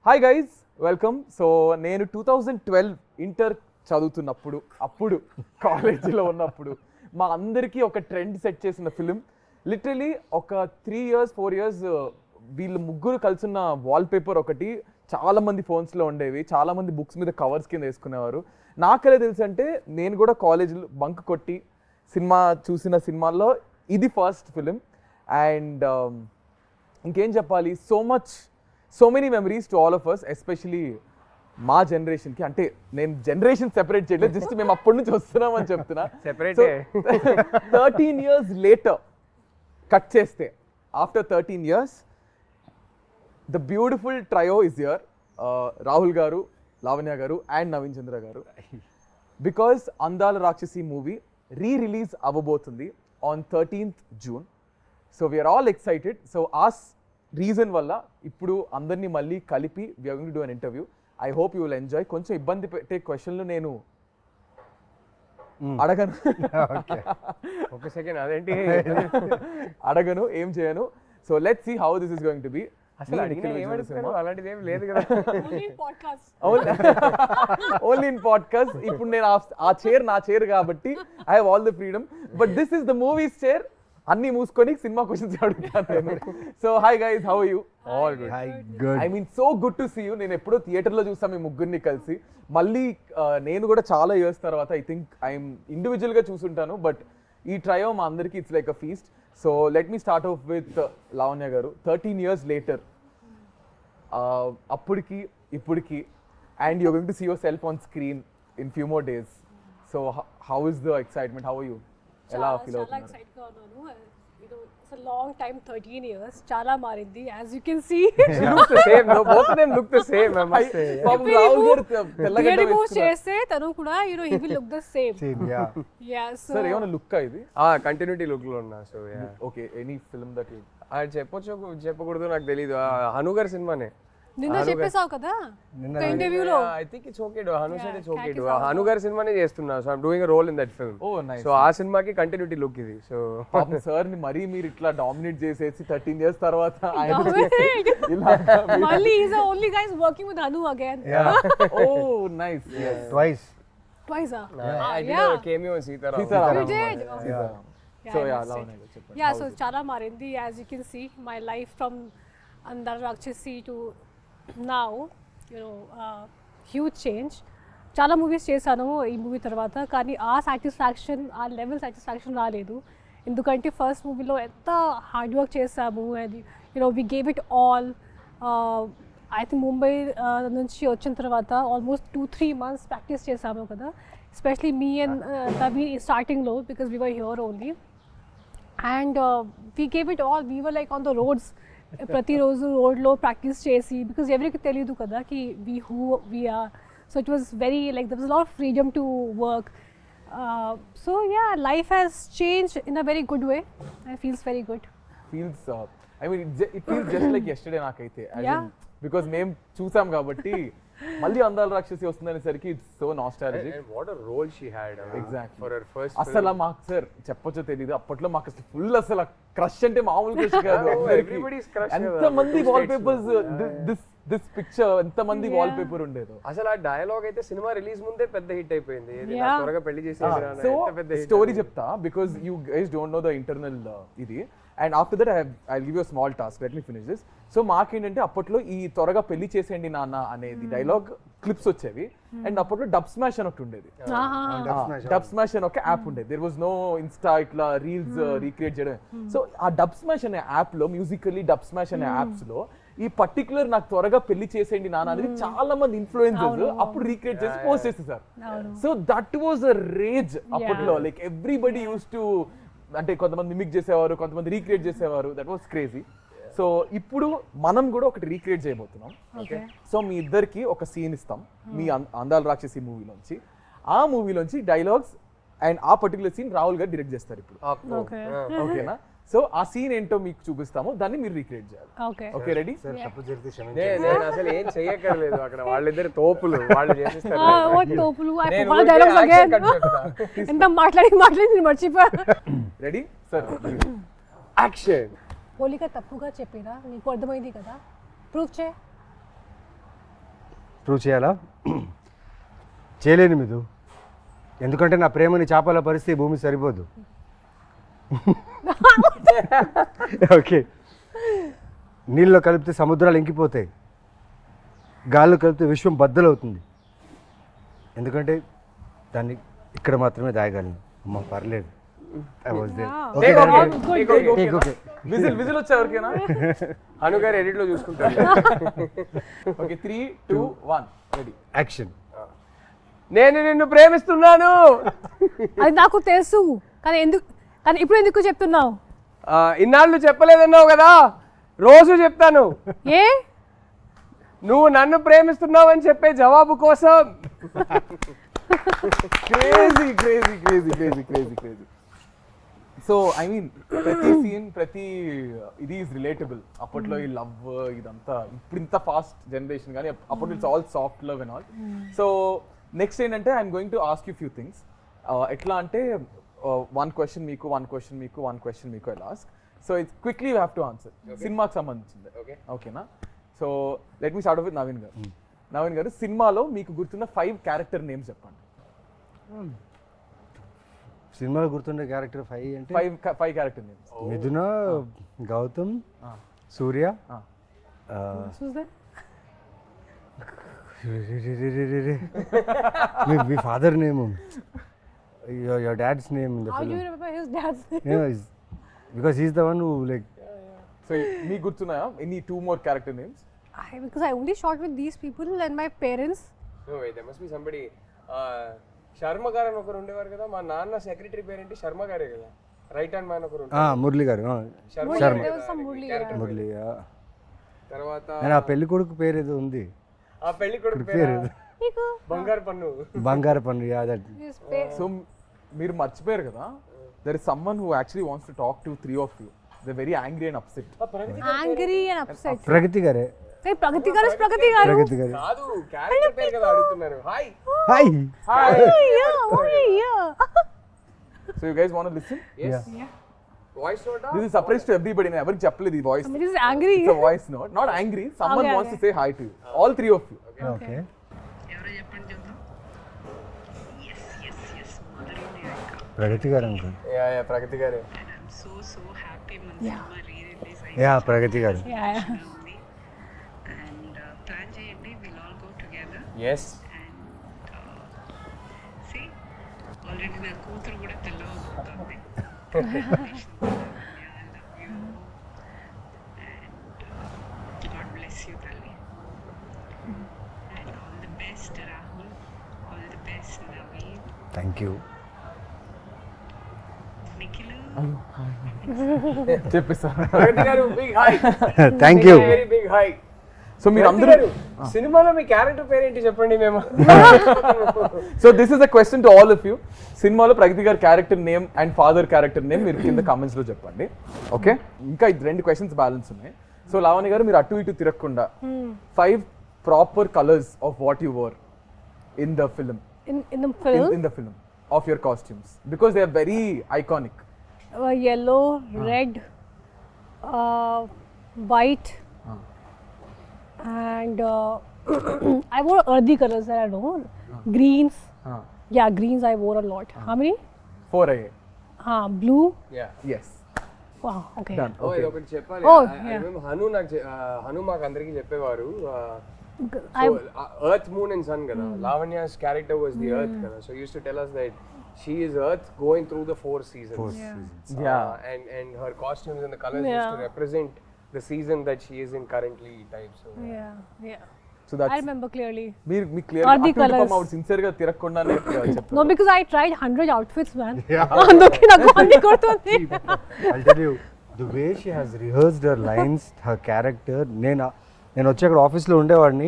Hi guys, welcome. So నేను 2012 inter చదువుతున్నప్పుడు, అప్పుడు కాలేజీలో ఉన్నప్పుడు మా అందరికీ ఒక ట్రెండ్ సెట్ చేసిన ఫిలిం. లిటరలీ ఒక 3 years 4 years వీళ్ళు ముగ్గురు కలిసిన వాల్పేపర్ ఒకటి చాలా మంది ఫోన్స్లో ఉండేవి, చాలా మంది బుక్స్ మీద కవర్స్ కింద వేసుకునేవారు. నాకెలా తెలుసు అంటే నేను కూడా కాలేజీలో బంక్ కొట్టి సినిమా చూసిన సినిమాల్లో ఇది ఫస్ట్ ఫిలిం. అండ్ ఇంకేం చెప్పాలి, so many memories to all of us, especially మా జనరేషన్కి. అంటే నేను జనరేషన్ సెపరేట్ చేయలేదు, జస్ట్ మేము అప్పటి నుంచి వస్తున్నామని చెప్తున్నా. 13 years later కట్ చేస్తే, after 13 years the beautiful trio is here. Rahul garu, Lavanya garu and Naveen చంద్ర గారు. Because Andala Rakshasi movie release అవ్వబోతుంది on 13th June. So we are all excited. So ఆ రీజన్ వల్ల ఇప్పుడు అందరినీ మళ్ళీ కలిపి we are going to do an interview. I hope you will enjoy. కొంచెం ఇబ్బంది పెట్టే క్వశ్చన్లు నేను అడగను, ఒక సెకండ్ అదేంటి అడగను, ఏం చేయను. So let's see how this is going to be. అలాంటిది ఏం లేదు కదా, ఓన్లీ ఇన్ పాడ్కాస్ట్. ఇప్పుడు నేను ఆ చైర్ నా చైర్ కాబట్టి I have all the freedom, but this is the movies chair. అన్ని మూసుకొని సినిమా క్వశ్చన్స్ అడుగుతాను. So hi guys, how are you? All good. I mean so good to see you. నేను ఎప్పుడో థియేటర్లో చూస్తాను మీ ముగ్గురిని కలిసి. మళ్ళీ నేను కూడా చాలా ఇయర్స్ తర్వాత ఐ థింక్ ఐఎమ్ ఇండివిజువల్గా చూసుంటాను, బట్ ఈ ట్రయో మా అందరికీ it's like a feast. So let me start off with Lavanya గారు. 13 years later, అప్పటికి ఇప్పటికి, and you're going to see yourself on screen in few more days. So how is the excitement? How are you? ఎలా feel అవుతున్నారు? It's a long time, 13 years. Chala marindi, as you can see. She looks the same. No, both of them look the same, I must say. Rahul garu tellagada remove cheste tanu kuda, he will look the same. Yeah, so sir, ఏమన్నా look ఇది? Continuity look లో ఉన్నా. So yeah, okay. Any film that you చెప్పకూడదు నాకు తెలీదు. హను గారి సినిమానే నిన్న చెప్పేసావు కదా ఇంటర్వ్యూలో. ఐ థింక్ ఇట్స్ ఓకే డు. హను సైడ్ ఇట్స్ ఓకే డు. హను గారి సినిమానే చేస్తున్నా. So I am doing a role in that film. Oh nice. So ఆ సినిమాకి కంటిన్యూటీ లుక్ ఇది. సో పాపం సార్ ని మరీ మీరు ఇట్లా డామినేట్ చేసేసి 13 years తర్వాత మళ్ళీ is the only guys working with Hanu again. Oh nice. Twice. I did a cameo in Sitaram. You did? So yeah, Lavanya garu చెప్పండి. Yeah, so chala marindi, as you can see, my life from Andala Rakshasi to now, huge change. చాలా movies చేశాను ఈ movie తర్వాత, కానీ ఆ satisfaction, ఆ level satisfaction రాలేదు. ఎందుకంటే ఫస్ట్ మూవీలో ఎంత హార్డ్ వర్క్ చేసాము, and we gave it all. I think Mumbai నుంచి వచ్చిన తర్వాత ఆల్మోస్ట్ 2-3 months ప్రాక్టీస్ చేసాము కదా, ఎస్పెషలీ మీ అండ్ నవీన్ స్టార్టింగ్లో, because we were here only. And we gave it all. We were like on the roads, ప్రతిరోజు రోడ్లో practice చేసి, బికాస్ ఎవరికి తెలియదు కదా కి we are. So it was very like there was lot of freedom to work. So yeah, life has change in a very good way. I feels very good. Feels I mean it feels just like yesterday నాకైతే, because మేము చూసాం కాబట్టి. మళ్ళీ అందాల రాక్షసి వస్తుందనేసరికి it's so nostalgic. And what a role she had. Exactly. For her first అసలు మాకు sir చెప్పొచ్చో తెలీదు, అప్పట్లో మాకు అసలు ఫుల్ అసలు క్రష్ అంటే మామూలు క్రష్ కాదు. Everybody's crush. ఎంతమంది వాల్ పేపర్స్, దిస్ పిక్చర్ ఎంతమంది వాల్ పేపర్ ఉండేదో. అసలు ఆ డైలాగ్ అయితే సినిమా రిలీజ్ ముందే పెద్ద హిట్ అయిపోయింది. త్వరగా పెళ్లి చేసి సో స్టోరీ చెప్తా, because you guys don't know the internal ఇది. And after that I give you small task, let me finish this. So మాకేంటంటే అప్పట్లో ఈ త్వరగా పెళ్లి చేసేయండి నాన్న అనేది డైలాగ్ క్లిప్స్ వచ్చేవి. అండ్ అప్పట్లో డబ్ స్మాష్ అని ఒకటి ఉండేది. డబ్ స్మాష్ అని ఒక యాప్ ఉండేది. దేర్ వాజ్ నో ఇన్స్టా ఇట్లా రీల్స్ రీక్రియేట్ చేయడం. సో ఆ డబ్ స్మాష్ అనే యాప్ లో, మ్యూజికల్లీ డబ్ స్మాష్ అనే యాప్స్ లో ఈ పర్టికులర్ నాకు త్వరగా పెళ్లి చేసేయండి నాన్న అనేది చాలా మంది ఇన్ఫ్లుయెన్సర్స్ అప్పుడు రీక్రియేట్ చేసి పోస్ట్ చేసేసారు. So that was a rage అప్పట్లో. లైక్ ఎవ్రీబడి యూస్ టు, అంటే కొంతమంది మిమిక్ చేసేవారు, కొంతమంది రీక్రియేట్ చేసేవారు. That was crazy. సో ఇప్పుడు మనం కూడా ఒకటి రీక్రియేట్ చేయబోతున్నాం. సో మీ ఇద్దరికి ఒక సీన్ ఇస్తాం మీ అందాల రాక్షసి మూవీలోంచి. ఆ మూవీలోంచి డైలాగ్స్ అండ్ ఆ పర్టికులర్ సీన్ రాహుల్ గారు డైరెక్ట్ చేస్తారు ఇప్పుడు. ఓకేనా? సో ఆ సీన్ ఏంటో మీకు చూపిస్తాము, దాన్ని మీరు రీక్రియేట్ చేయాలి. Okay, ready? నేను అసలు ఏం చెయ్యక్కర్లేదు, అక్కడ వాళ్ళిద్దరు తోపులు, వాళ్ళు చేసేస్తారు. ఎంత మాట్లాడి మర్చిపోయా. Ready sir? యాక్షన్. పోలిక తప్పుగా చెప్పినా నీకు అర్థమైంది కదా, ప్రూఫ్ చే. ప్రూవ్ చేయాలా? చేయలేను మీరు, ఎందుకంటే నా ప్రేమని చేపల పరిస్థితి భూమి సరిపోదు. ఓకే, నీళ్ళలో కలిపితే సముద్రాలు ఇంకిపోతాయి, గాల్లో కలిపితే విశ్వం బద్దలవుతుంది, ఎందుకంటే దాన్ని ఇక్కడ మాత్రమే దాయగలను. అమ్మ పర్లేదు. విజిల్ వచ్చా ఎవరికైనా? హను గారు ఎడిట్ లో చూసుకుంటారు. Okay 3, 2, 1 ready action. నేను నిన్ను ప్రేమిస్తున్నాను. అది నాకు తెలుసు, కానీ ఇప్పుడు ఎందుకు చెప్తున్నావు? ఇన్నాళ్ళు చెప్పలేదన్నావు కదా, రోజు చెప్తాను. ఏ? నువ్వు నన్ను ప్రేమిస్తున్నావని చెప్పే జవాబు కోసం. Crazy crazy crazy crazy crazy crazy. So I mean ప్రతి సీన్ ప్రతి ఇది ఈజ్ రిలేటబుల్. అప్పట్లో ఈ లవ్ ఇదంతా, ఇప్పుడు ఇంత ఫాస్ట్ జనరేషన్ కానీ అప్పట్లో it's all soft love and all. So next ఏంటంటే I'm going to ask you few things. ఎట్లా అంటే 1 క్వశ్చన్ మీకు, 1 క్వశ్చన్ మీకు, 1 క్వశ్చన్ మీకు I ask. So it's quickly you have to answer. సినిమాకి సంబంధించింది. ఓకేనా? So let me start off with Naveen గారు. నవీన్ గారు, సినిమాలో మీకు గుర్తున్న 5 క్యారెక్టర్ నేమ్స్ చెప్పండి. సినిమాలో గుర్తుండే క్యారెక్టర్ 5 అంటే 5 క్యారెక్టర్ నేమ్స్. మిథున, గౌతమ్, సూర్య, మీ father name, your dad's name in the How film. do you remember his dad's name? Yeah, because he's the one who like. So మీకు గుర్తున్నాయా any 2 more character names? Because I only shot with these people and my parents. No wait, there must be somebody. Sharma గారు అని ఒకరు ఉండేవారు కదా, మా నాన్న secretary పేరేంటి? శర్మ గారే కదా, రైట్ హ్యాండ్ మ్యాన్ ఒకరు ఉంటారు. మురళి గారు. Sharma. There was some Murali. తర్వాత నేను ఆ పెళ్లి కొడుకు పేరు ఏదో ఉంది. ఆ పెళ్లి కొడుకు పేరు బంగారు పన్ను. బంగారు పన్ను. సో మీరు మర్చిపోయారు కదా, there is someone who actually wants to talk to 3 of you. They're very angry and upset. Angry and upset. ప్రగతి గారే. Hey, Pragati garu is Pragati garu. ప్రగతి గారు కాదు, క్యారెక్టర్ పేరు కదా అడుగుతున్నారు. Hi hi. Yeah. So you guys want to listen? yes voice note. This is surprise to everybody. నేను ఎవరికి చెప్పలేదు ఈ voice. This is angry. It's a voice note. Not angry. Someone Okay, wants okay. to say hi to you. All 3 of you. Okay. ప్రగతి గారు uncle. Yeah ప్రగతి గారు. Yeah ప్రగతి garu. Yeah. yes already నా కూతురు కూడా తెల్లవబోతుంది. God bless you, Tali. And all the best, Rahul. All the best, Naveen. Thank you. Nikhilu. చెప్పేసా? Pragathi garu big hi. Thank you. Very big hi. So మీరు అందరూ సినిమాలో మీ క్యారెక్టర్ పేరేంటి చెప్పండి మేము. So this is a question to all of you. సినిమాలో ప్రగతి గారి character name and father character name మీరు కింద కామెంట్స్ లో చెప్పండి. ఓకే, ఇంకా 2 క్వశ్చన్స్ బ్యాలెన్స్ ఉన్నాయి. సో లావణ్య గారు, మీరు అటు ఇటు తిరగకుండా 5 proper colours of what you wore in the film. In the film, in the film of your costumes, because they are very iconic. Yellow, red, white, and I wore earthy colors that I know. Greens. Yeah, greens I wore a lot. How many? 4 అయ్యాయి. Blue. Yeah Yes. Wow. Okay. Done. ఓ Okay. ఇది ఒకటి చెప్పాలి. Oh, I yeah. remember Hanu నాకు హను మాకు అందరికి చెప్పేవారు. I earth moon and sun కదా, Lavanya's character was the earth కదా, so used to tell us that she is earth going through the 4 seasons. Yeah. And her costumes and the colors used to Yeah. represent the season that she is in currently type. So yeah. So that's I remember clearly. మీరు మీ clear Or the colours. Sincere గా తిరగకుండానే చెప్పండి. No, because I tried 100 outfits, man. అందుకే నాకు అన్ని కొడుతుంది. I'll tell you, the way she has rehearsed her lines, her character. నేను వచ్చి అక్కడ ఆఫీస్లో ఉండేవాడిని,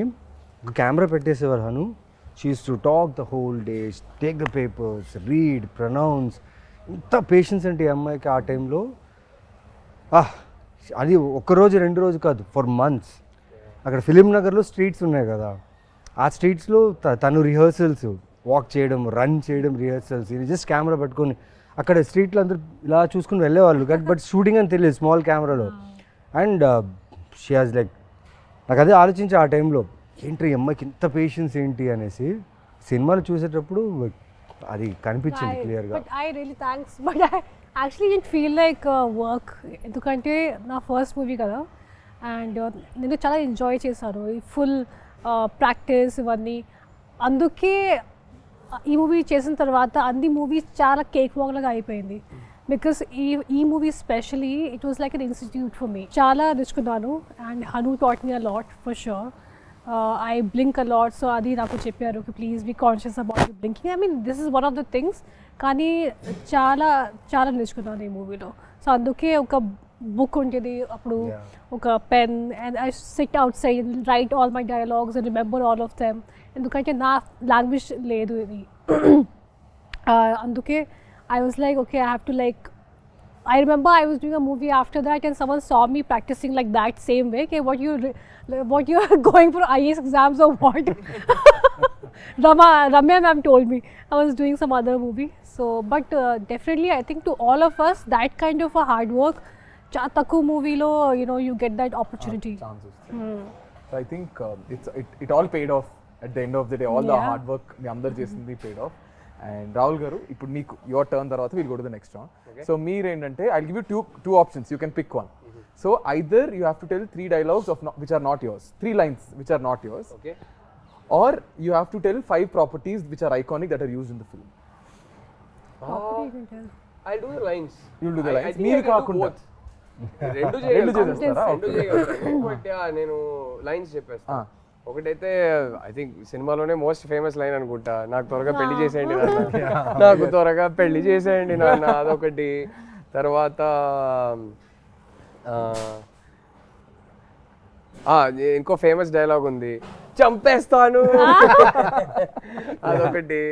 కెమెరా పెట్టేసేవారు Hanu. She used to talk the whole day, take the papers, read, pronounce. ఇంత పేషెన్స్ అంటే ఈ అమ్మాయికి ఆ టైంలో. అది ఒక్కరోజు 2 రోజు కాదు, ఫర్ మంత్స్. అక్కడ ఫిలిం నగర్లో స్ట్రీట్స్ ఉన్నాయి కదా, ఆ స్ట్రీట్స్లో తను రిహర్సల్స్, వాక్ చేయడం, రన్ చేయడం, రిహర్సల్స్. ఇది జస్ట్ కెమెరా పట్టుకొని అక్కడ స్ట్రీట్లో అందరూ ఇలా చూసుకుని వెళ్ళేవాళ్ళు, బట్ షూటింగ్ అని తెలియదు స్మాల్ కెమెరాలో. అండ్ షీ హాజ్ లైక్, నాకు అదే ఆలోచించి ఆ టైంలో ఏంటి ఈ అమ్మాయికి ఇంత పేషెన్స్ ఏంటి అనేసి సినిమాలు చూసేటప్పుడు అది కనిపించింది క్లియర్గా. But I really thanks but I actually it feel like work, ఎందుకంటే నా ఫస్ట్ మూవీ కదా అండ్ నేను చాలా ఎంజాయ్ చేశాను ఈ ఫుల్ ప్రాక్టీస్ ఇవన్నీ. అందుకే ఈ మూవీ చేసిన తర్వాత అన్ని మూవీస్ చాలా కేక్ వాక్ లాగా అయిపోయింది. బికాస్ ఈ movie specially it was like an institute for me. చాలా నేర్చుకున్నాను and Hanu taught me a lot for sure. I blink a lot, so అది నాకు చెప్పారు please be conscious about you blinking. I mean this is one of the things. కానీ చాలా చాలా నేర్చుకున్నాను ఈ మూవీలో. సో అందుకే ఒక బుక్ ఉంటుంది అప్పుడు, ఒక pen, and I SIT out side right all my dialogues and remember all of them. ఎందుకంటే నా లాంగ్వేజ్ లేదు ఇది. అందుకే I was like, okay, I have to like, I remember I was doing a movie after that and someone saw me practicing like that same way. Okay, what you are going for IAS exams or what? Ramya ma'am told me I was doing some other movie. So, but definitely I think to all of us, that kind of a hard work, Chataku movie lo, you know, you get that opportunity. So I think it all paid off at the end of the day. All the hard work మీ అందరు చేసింది paid off. And Rahul garu, ఇప్పుడు మీకు your turn తర్వాత will go to the next round. So మీరు ఏంటంటే I give you two options, you can pick one. So either you have to tell 3 dialogues which are not yours, 3 lines which are not yours, Okay. or you have to tell 5 properties which are iconic that are used in the film. Property you can tell. I'll do the lines. You'll do the I lines. think I మీరు can do కాకుండా both. రెండు చేసేస్తారా? చేయగలుగుతాను. But నేను lines చెప్పేస్తాను. ఒకటైతే I think సినిమాలోనే most famous line అనుకుంటా, నాకు త్వరగా పెళ్లి చేసేయండి నాన్న, నాకు త్వరగా పెళ్లి చేసేయండి నాన్న, అదొకటి. తర్వాత ఇంకో ఫేమస్ డైలాగ్ ఉంది, చంపేస్తాను, అదొకటి.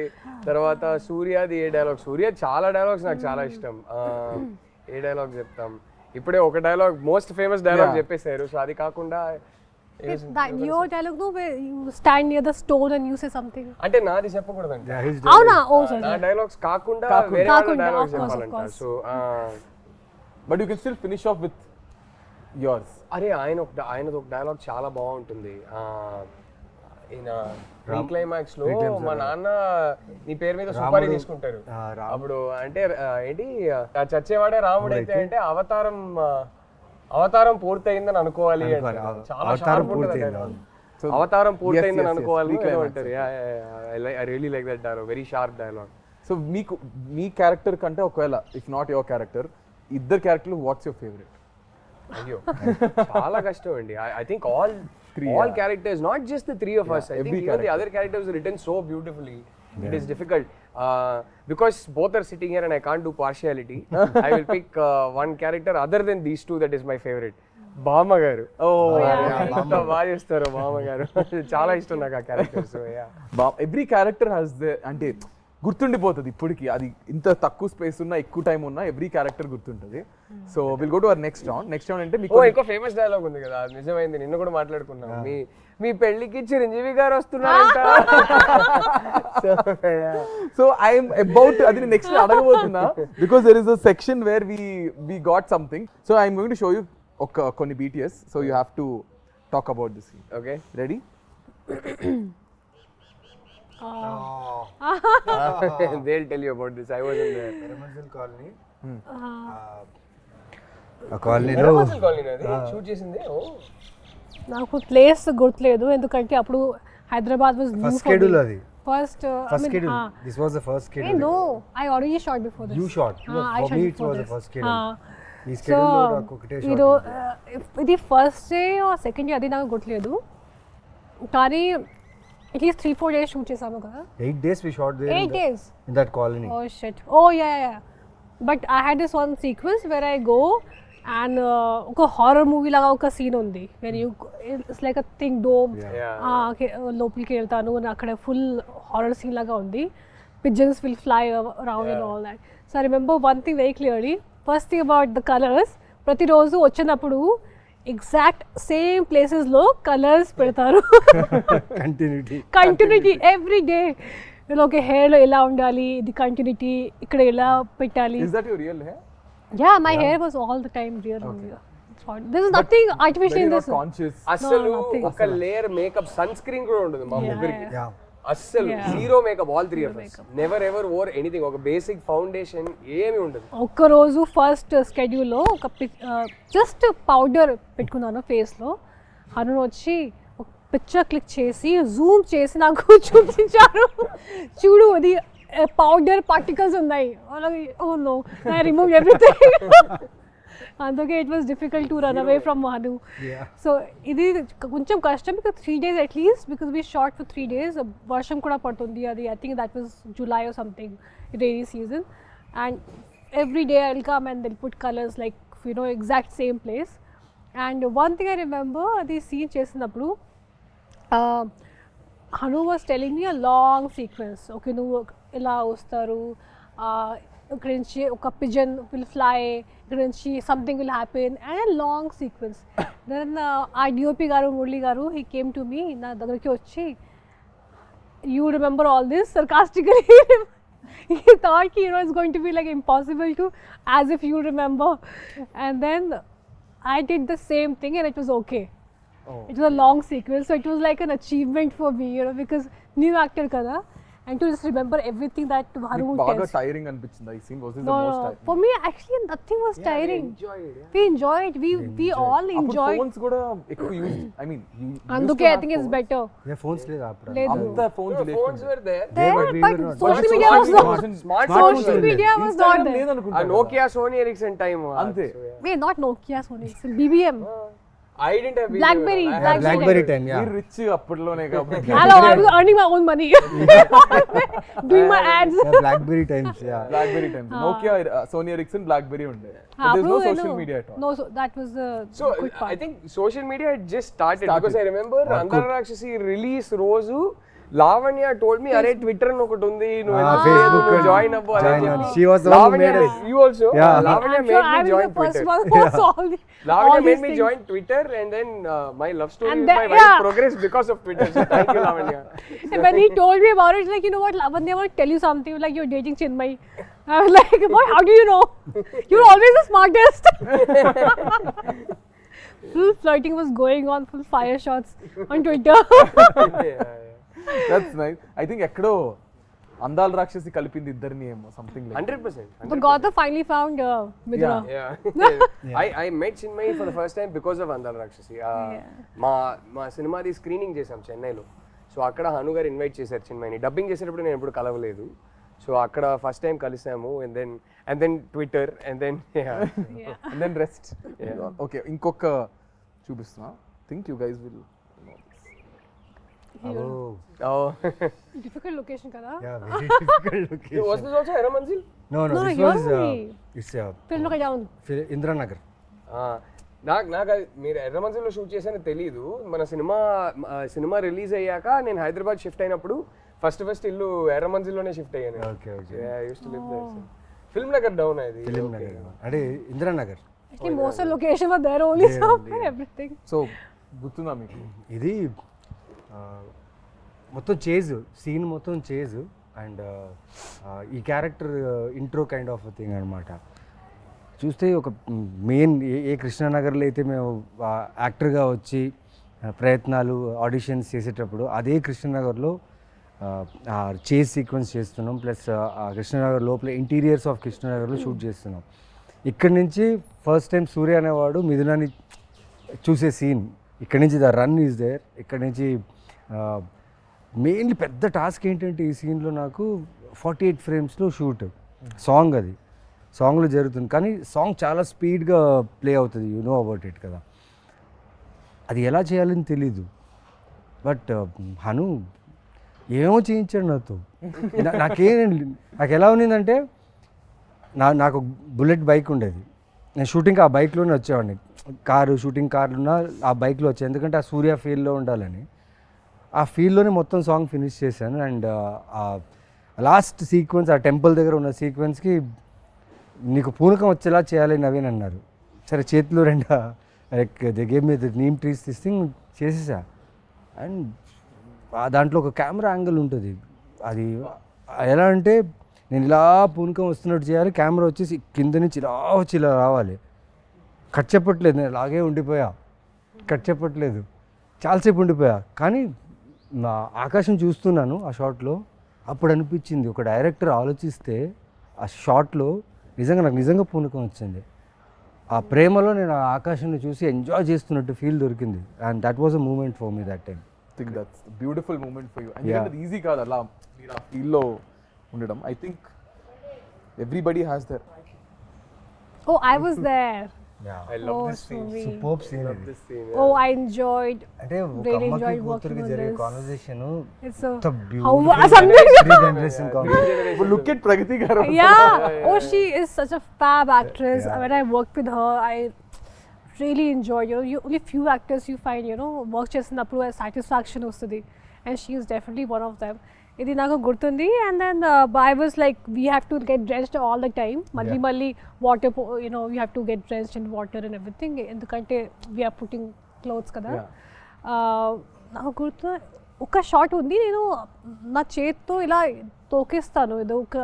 తర్వాత సూర్యది ఏ డైలాగ్, సూర్య చాలా డైలాగ్స్ నాకు చాలా ఇష్టం. ఏ డైలాగ్ చెప్తాం, ఇప్పుడే ఒక డైలాగ్ మోస్ట్ ఫేమస్ డైలాగ్ చెప్పేశారు. సో అది కాకుండా That your dialogue, no, where you stand near the stone and you say something. అంటే నాది చెప్పకూడదంట. అవునా? ఓ సారీ. నా డైలాగ్స్ కాకుండా వేరే వాళ్ళ డైలాగ్స్ చెప్పాలంట. So but you can still finish off with yours. అరే ఆయనది ఒక డైలాగ్ చాలా బాగుంటుంది. ఈయన క్లైమాక్స్ లో మా నాన్న నీ పేరు మీద సుపారీ తీసుకుంటారు. అప్పుడు అంటే ఏంటి, చచ్చేవాడే రాముడు అయితే అంటే అవతారం పూర్తయిందని అనుకోవాలి అంటారు. చాలా షార్ప్ ఉంటుంది. అవతారం పూర్తయిందని అనుకోవాలి అంటారు. I really like that dialogue, very sharp dialogue. So మీకు మీ క్యారెక్టర్ కంటే ఒకవేళ ఇఫ్ నాట్ యువర్ క్యారెక్టర్, ఇద్దరు క్యారెక్టర్లు వాట్స్ యువర్ ఫేవరెట్? అయ్యో చాలా కష్టం అండి. I think all characters, not just the 3 of us. I think even the other characters are written so beautifully. It is difficult because both are sitting here and I can't do partiality. I will pick one character other than these 2 that is my favorite. Bama garu. ఎంత బాగా చేస్తారు బామ గారు, చాలా ఇష్టం నాకు ఆ character. So every character has the, అంటే గుర్తుండిపోతుంది ఇప్పటికి. అది ఇంత తక్కువ స్పేస్ ఉన్నా ఎక్కువ టైం ఉన్నా ఎవ్రీ క్యారెక్టర్ గుర్తుంటుంది. So will go to our next round. Next round అంటే మీకు ఇంకో ఫేమస్ డైలాగ్ ఉంది కదా, నిజమైంది, నిన్న కూడా మాట్లాడుకున్నాం. మీ పెళ్లికి చిరంజీవి గారు వస్తున్నారంట. సో ఐఎమ్ అబౌట్ అది నెక్స్ట్ అడగబోతున్నా, because there is a section where we got something. So I'm going to show you కొన్ని BTS. So you have to talk about this. Okay, ready? They'll tell you about this. I was in the Permanent colony. ఆ కాలనీలో shoot చేసింది. నాకు place గుర్తులేదు, ఎందుకంటే అప్పుడు Hyderabad was new first schedule అది. First schedule. This was the first schedule. No, I already shot before this. You shot. I For me it was the first schedule. ఈ So, schedule లో నాకు ఒకటే షాట్. ఇది first day second day అది నాకు గుర్తులేదు, కానీ అట్లీస్ట్ 3-4 days షూట్ చేసాము కదా. 8 days we shot there. 8 days in that colony. Oh shit. Oh yeah. But I had this one sequence where I go and ఒక హారర్ మూవీ లాగా ఒక scene ఉంది, when you it's like a thing dome. లోపలికి వెళ్తాను and అక్కడ full horror scene లాగా ఉంది. Pigeons will fly around and all that. So I remember one thing very clearly. First thing about the colors, ప్రతిరోజు వచ్చినప్పుడు exact same places లో colours పెడతారు. Continuity every day. Okay, hair లో ఎలా ఉండాలి, ఇది కంటిన్యూటీ, ఇక్కడ ఎలా పెట్టాలి. Is that your real hair? Yeah, my hair was all the time real only. There is nothing artificial in this. Conscious. అసలు nothing. ఒక లేయర్ మేకప్ సన్ స్క్రీన్ కూడా ఉండదు మా ముగ్గురికి. యా అస్సలు zero makeup, all three of us. Never ever wore anything. ఒక basic foundation ఏమీ ఉండదు. ఒక్కరోజు ఫస్ట్ స్కెడ్యూల్లో ఒక జస్ట్ పౌడర్ పెట్టుకున్నాను ఫేస్లో. హను వచ్చి ఒక పిక్చర్ క్లిక్ చేసి జూమ్ చేసి నాకు చూపించారు, చూడు అది పౌడర్ పార్టికల్స్ ఉన్నాయి. Oh no, I remove everything. అందుకే it was difficult to run away from Hanu. So ఇది కొంచెం కష్టం, because 3 days at least, because we shot for 3 days. వర్షం కూడా పడుతుంది, అది I think that was July or something, rainy season. And every day I'll come and they'll put colours like exact same place. And one thing I remember, అది scene చేసినప్పుడు Hanu was telling me a long sequence. Okay, నువ్వు ఇలా వస్తారు, ఇక్కడ నుంచి ఒక pigeon will fly, ఇక్కడ నుంచి something will happen, and long sequence. Then ఆ డిఓపి గారు, మురళి గారు, హీ కేమ్ టు మీ, నా దగ్గరికి వచ్చి, you remember all this sarcastically. He thought it's going to be like impossible to, as if you remember. And then I did the same thing and it was okay. It was a long sequence, so it was like an achievement for me, because new actor kada. And to just remember everything that Haru బాగా tells. Tiring అనిపించింది ఈ scene. Was this the No, most no, tiring? for me actually nothing was tiring. We enjoyed. We all enjoyed. Phones కూడా ఎక్కువ use, I mean అందుకే I think it's better. Yeah phones లేదు అప్పుడు. లేదు. అంత phones phones were there. There, but we but were not. social media was not. Smartphones Social were media was not there. లేదనుకుంటా. Nokia, Sony Ericsson time. అంతే. Wait, not Nokia, Sony, it's BBM. I didn't have Blackberry, I had blackberry time. Yeah మీరు rich అప్పట్లోనే కాబట్టి. Hello, I was earning my own money. Doing my ads. BlackBerry times. Yeah BlackBerry time, Nokia, Sony Ericsson, BlackBerry ఉండే. हाँ, There's no bro, I social know. media at all. No, so that was the So good part. I think social media had just started. Because I remember Andala Rakshasi release రోజు Lavanya told me, "Arey Twitter అని ఒకటి ఉంది, నువ్వు Facebook join అవ్వు" అని join చెప్పి. she was the one who Lavanya, made us. you also? Yeah. Lavanya I'm made sure me I was join the first Twitter. one who saw all the Lavanya all made these me things. join Twitter, and then my love story And with my then- wife yeah. progressed because of Twitter. So thank you, Lavanya. And when he told me about it, like, you know what, Lavanya, I want to tell you something, like, you're dating Chinmay. I was like, boy, how do you know? You're always the smartest. Full flirting was going on, full fire shots on Twitter. That's nice. I think ఎక్కడో అందాల రాక్షసి కలిపింది ఇద్దరిని ఏమో, something like 100%. But Gautam finally found Midra. Yeah. I met Chinmay for the first time because of Andala Rakshasi. మా సినిమాది screening చేసాం చెన్నైలో. So అక్కడ హను గారు ఇన్వైట్ చేశారు చిన్మయ్ని. డబ్బింగ్ చేసేటప్పుడు నేను ఎప్పుడు కలవలేదు. సో అక్కడ ఫస్ట్ టైం కలిసాము. And then Twitter and then and then rest. Okay, ఇంకొక చూపిస్తున్నా. Think you guys will Difficult location, kada? Yeah very difficult location. Was this also Erramanzil? No, No, this here was only. it's Film look down. Indranagar. నాకు మీరు ఎర్రమంజిల్లో shoot చేశానో తెలీదు. మన cinema release అయ్యాక నేను Hyderabad shift అయినప్పుడు ఫస్ట్ ఇల్లు ఎర్రమంజిల్లోనే షిఫ్ట్ అయ్యాను. Okay okay. Film Nagar down అది. ఫిలిం నగర్ అంటే Indranagar. Actually, most of the location were there only, so everything. So గుర్తుందా మీకు? ఇది మొత్తం చేజ్ సీన్ మొత్తం చేజ్ అండ్ ఈ character intro kind of thing అనమాట. చూస్తే ఒక మెయిన్ ఏ కృష్ణానగర్లో అయితే మేము యాక్టర్గా వచ్చి ప్రయత్నాలు ఆడిషన్స్ చేసేటప్పుడు అదే కృష్ణానగర్లో చేజ్ సీక్వెన్స్ చేస్తున్నాం. ప్లస్ కృష్ణానగర్ లోపల ఇంటీరియర్స్ ఆఫ్ కృష్ణానగర్లో షూట్ చేస్తున్నాం. ఇక్కడి నుంచి ఫస్ట్ టైం సూర్య అనేవాడు మిథునాన్ని చూసే సీన్. ఇక్కడి నుంచి ద రన్ ఈజ్ దేర్. ఇక్కడి నుంచి మెయిన్లీ పెద్ద టాస్క్ ఏంటంటే ఈ సీన్లో నాకు 48 ఫ్రేమ్స్లో షూట్. సాంగ్ అది సాంగ్లో జరుగుతుంది, కానీ సాంగ్ చాలా స్పీడ్గా ప్లే అవుతుంది. యు నో అబౌట్ ఇట్ కదా. అది ఎలా చేయాలని తెలీదు. బట్ హను ఏమో చేయించాడు నాతో. నాకు ఎలా ఉన్నిందంటే నాకు బుల్లెట్ బైక్ ఉండేది. నేను షూటింగ్ ఆ బైక్లోనే వచ్చేవాడిని. షూటింగ్ కార్లున్నా ఆ బైక్లో వచ్చాను, ఎందుకంటే ఆ సూర్య ఫీల్డ్లో ఉండాలని. ఆ ఫీల్డ్లోనే మొత్తం సాంగ్ ఫినిష్ చేశాను. అండ్ లాస్ట్ సీక్వెన్స్ ఆ టెంపుల్ దగ్గర ఉన్న సీక్వెన్స్కి నీకు పూనకం వచ్చేలా చేయాలి నవీన్ అన్నారు. సరే చేతిలో దే గేమ్ మీద నీమ్ ట్రీస్ థింగ్ చేసేసా. అండ్ దాంట్లో ఒక కెమెరా యాంగిల్ ఉంటుంది. అది ఎలా అంటే నేను ఇలా పూనకం వస్తున్నట్టు చేయాలి, కెమెరా వచ్చేసి కింద నుంచి ఇలా వచ్చి ఇలా రావాలి. కట్ చెప్పట్లేదు, నేను అలాగే ఉండిపోయా, కట్ చెప్పట్లేదు, చాలాసేపు ఉండిపోయా. కానీ నా ఆకాశం చూస్తున్నాను ఆ షాట్లో, అప్పుడు అనిపించింది ఒక డైరెక్టర్ ఆలోచిస్తే ఆ షాట్లో నాకు నిజంగా పూనకం వచ్చింది. ఆ ప్రేమలో నేను ఆ ఆకాశాన్ని చూసి ఎంజాయ్ చేస్తున్నట్టు ఫీల్ దొరికింది. And that was a moment for me that time. Think that's beautiful moment for you. ఎందుకంటే అది ఈజీ కాదు అలా మీరు ఆ ఫీల్లో ఉండడం. I think everybody has there. Oh, I was there. I love Oh, this scene. sweet. Superb scene. This scene. Oh, I enjoyed. అంటే ఒక Really అమ్మకి enjoyed కూతురికి working on జరిగే this. Conversation It's a beautiful something. Generation conversation. Look at Pragathi garu. Yeah. Oh, she is such a fab actress. Yeah. When I worked with her, I really enjoyed. You only few actors you find work చేసినప్పుడు satisfaction వస్తుంది, and she is definitely one of them. ఇది నాకు గుర్తుంది. And then I was like, we have to get drenched all the time. మళ్ళీ water, you have to get drenched in water and everything. ఎందుకంటే we are putting clothes కదా. నాకు గుర్తు ఒక shot ఉంది, నేను నా చేత్తో ఇలా తోకేస్తాను, ఏదో ఒక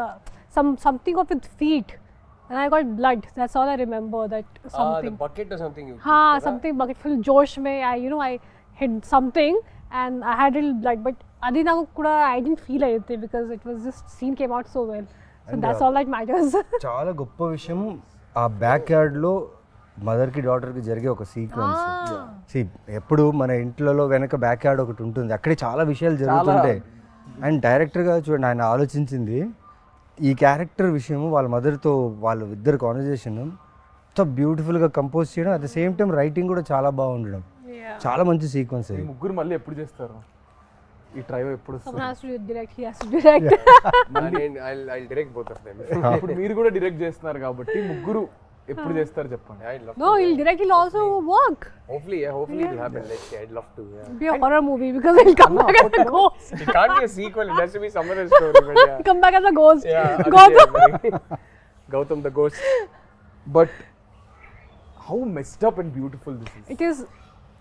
something of with feet, and I got blood. That's all I remember. That something. The bucket or something. Something bucket full josh mein I hit something and I had a little blood, but adi naku kuda I didn't feel anything because it was just scene came out so well. So And that's all that matters. చాలా గొప్ప విషయం ఆ back యార్డ్లో మదర్కి డాటర్కి జరిగే ఒక sequence. ఎప్పుడు మన ఇంట్లలో వెనక బ్యాక్ యార్డ్ ఒకటి ఉంటుంది, అక్కడే చాలా విషయాలు జరుగుతుంటాయి. అండ్ డైరెక్టర్గా చూడండి, ఆయన ఆలోచించింది ఈ క్యారెక్టర్ విషయం, వాళ్ళ మదర్తో వాళ్ళ ఇద్దరు కాన్వర్జేషన్ ఎంత బ్యూటిఫుల్గా కంపోజ్ చేయడం, at the same time writing కూడా చాలా బాగుండడం. చాలా మంచి సీక్వెన్స్ అది. ముగ్గురు మళ్ళీ ఎప్పుడు చేస్తారు ఈ ట్రైవ్? ఎప్పుడు Someone has to direct, he has to direct. I'll direct both of them. ఇప్పుడు మీరు కూడా డైరెక్ట్ చేస్తున్నారు కాబట్టి ముగ్గురు ఎప్పుడు చేస్తారు చెప్పండి. I'd love No, he'll direct, he'll also work. Hopefully it'll happen. Let's see. I'd love to. Yeah. It'll be a horror movie because he'll come back as a ghost. It can't be a sequel. It has to be some other story. But yeah. Come back as a ghost. Yeah. Gautam. Gautam the ghost. But how messed up and beautiful this is.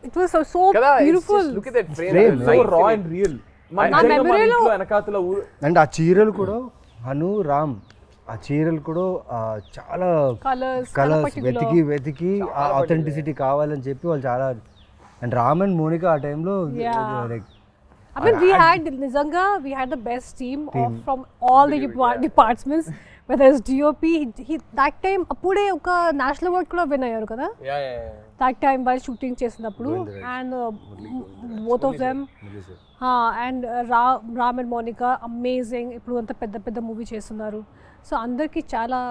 It was so Kada, beautiful. just look at that frame. Frame, So raw and real. మన మెమరీలో వెనకాతల and ఆ చీరలు కూడా హను రామ్, ఆ చీరలు కూడా చాలా కలర్స్ వెతికి ఆ ఆథెంటిసిటీ కావాలని చెప్పి వాళ్ళు చాలా. అండ్ రామ్ అండ్ మోనిక ఆ టైంలో I mean, we had the best team from all the departments, whether it's DOP, he that time appude oka national award kuda win ayyaru kada. Yeah. That time while shooting chesinappudu, and both of them and Ram and Monica amazing. Ippudu anta pedda movie chestunaru. So andarki chala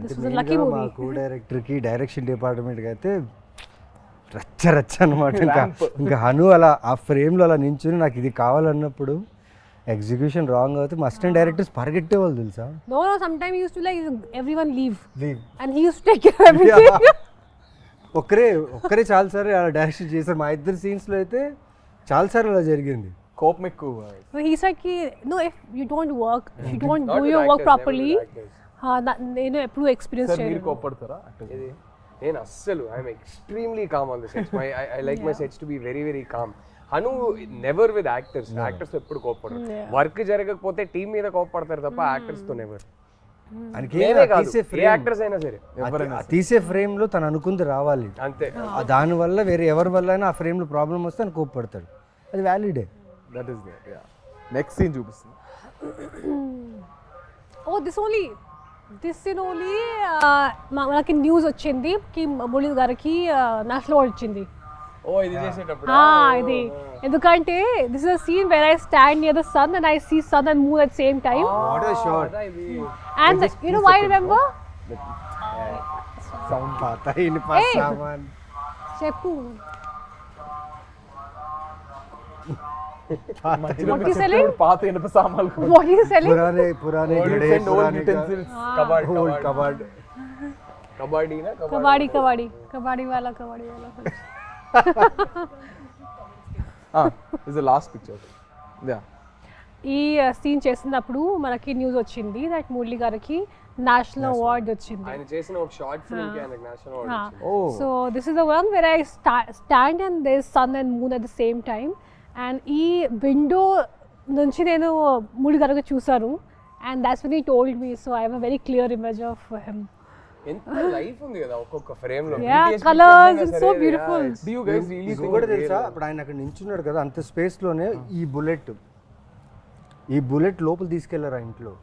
this was a lucky movie. మా co director కి direction department కి అయితే రచ్చ అనమాట. ఇంకా హను అలా ఆ ఫ్రేమ్లో అలా నించుని నాకు ఇది కావాలన్నప్పుడు ఎగ్జిక్యూషన్ రాంగ్ అవుతే మా అసిస్టెంట్ డైరెక్టర్స్ పరిగెట్టేవాళ్ళు తెలుసా. No, sometimes he used to like everyone leave. And he used to take care of everything. ఒక్కరే చాలాసార్లు అలా డైరెక్షన్ చేశారు. మా ఇద్దరు సీన్స్లో అయితే చాలాసార్లు అలా జరిగింది. కోపం ఎక్కువ. He said no, if you don't work, if you don't Not do with your work actors, properly, never with actors. నేను ఎప్పుడు ఎక్స్పీరియన్స్ సార్ మీరు చేయలేదు. కోపడతారా? నేను అస్సలు I'm extremely calm on the sets. I like my sets to be very very calm. Hanu never with actors. Actors ఎప్పుడు కోపడరు. Work జరగకపోతే టీం మీద కోపడతారు తప్ప యాక్టర్స్ తో నెవర్. యాక్టర్స్ అయినా సరే తీసే ఫ్రేమ్ లో తను అనుకుంది రావాలి అంతే. దాని వల్ల వేరే ఎవరి వల్ల అయినా ఆ ఫ్రేమ్ లో ప్రాబ్లం వస్తే అని కోపడతాడు. అది వ్యాలిడే. That is there. Yeah. Next scene చూపిస్తుంది. Oh, this scene only మనకి న్యూస్ వచ్చింది కి మురళి గారికి నేషనల్ అవార్డ్ వచ్చింది. ఇది చేసేటప్పుడు ఇది ఎందుకంటే this is a scene where I stand near the sun and I see sun and moon at same time. What a shot. And you know why I remember? సౌండ్ పాతా ఇన్ పాస్ సామాన్ చెప్పు. What is selling? పాత ఇనుప సామాన్లు. What is selling? పురానే కబర్డ్ కబడ్డీ వాలా. This is the last picture. Yeah. ఈ సీన్ చేసినప్పుడు మనకి న్యూస్ వచ్చింది దట్ మురళి గారికి నేషనల్ అవార్డ్ వచ్చింది. ఆయన చేసిన ఒక షార్ట్ ఫిల్మ్ కి ఆయనకి నేషనల్ అవార్డ్ వచ్చింది. So this is the one where I stand and there is sun and moon at the same time. And ఈ విండో నుంచి నేను మురళి గారికి చూసాను. And that's when he told me. So I have a very clear image of him. ఎంత life ఉంది కదా ఒక్కొక్క frame లో. Yeah, BTS colours, pictures it's అయినా so సరే, beautiful. yeah, it's- Do you guys really think ఇంకొకటి తెలుసా, ఇప్పుడు ఆయన అక్కడ నించున్నాడు కదా, అంత స్పేస్ లోనే ఈ బుల్లెట్ లోపల తీసుకెళ్లారు ఆ ఇంట్లో.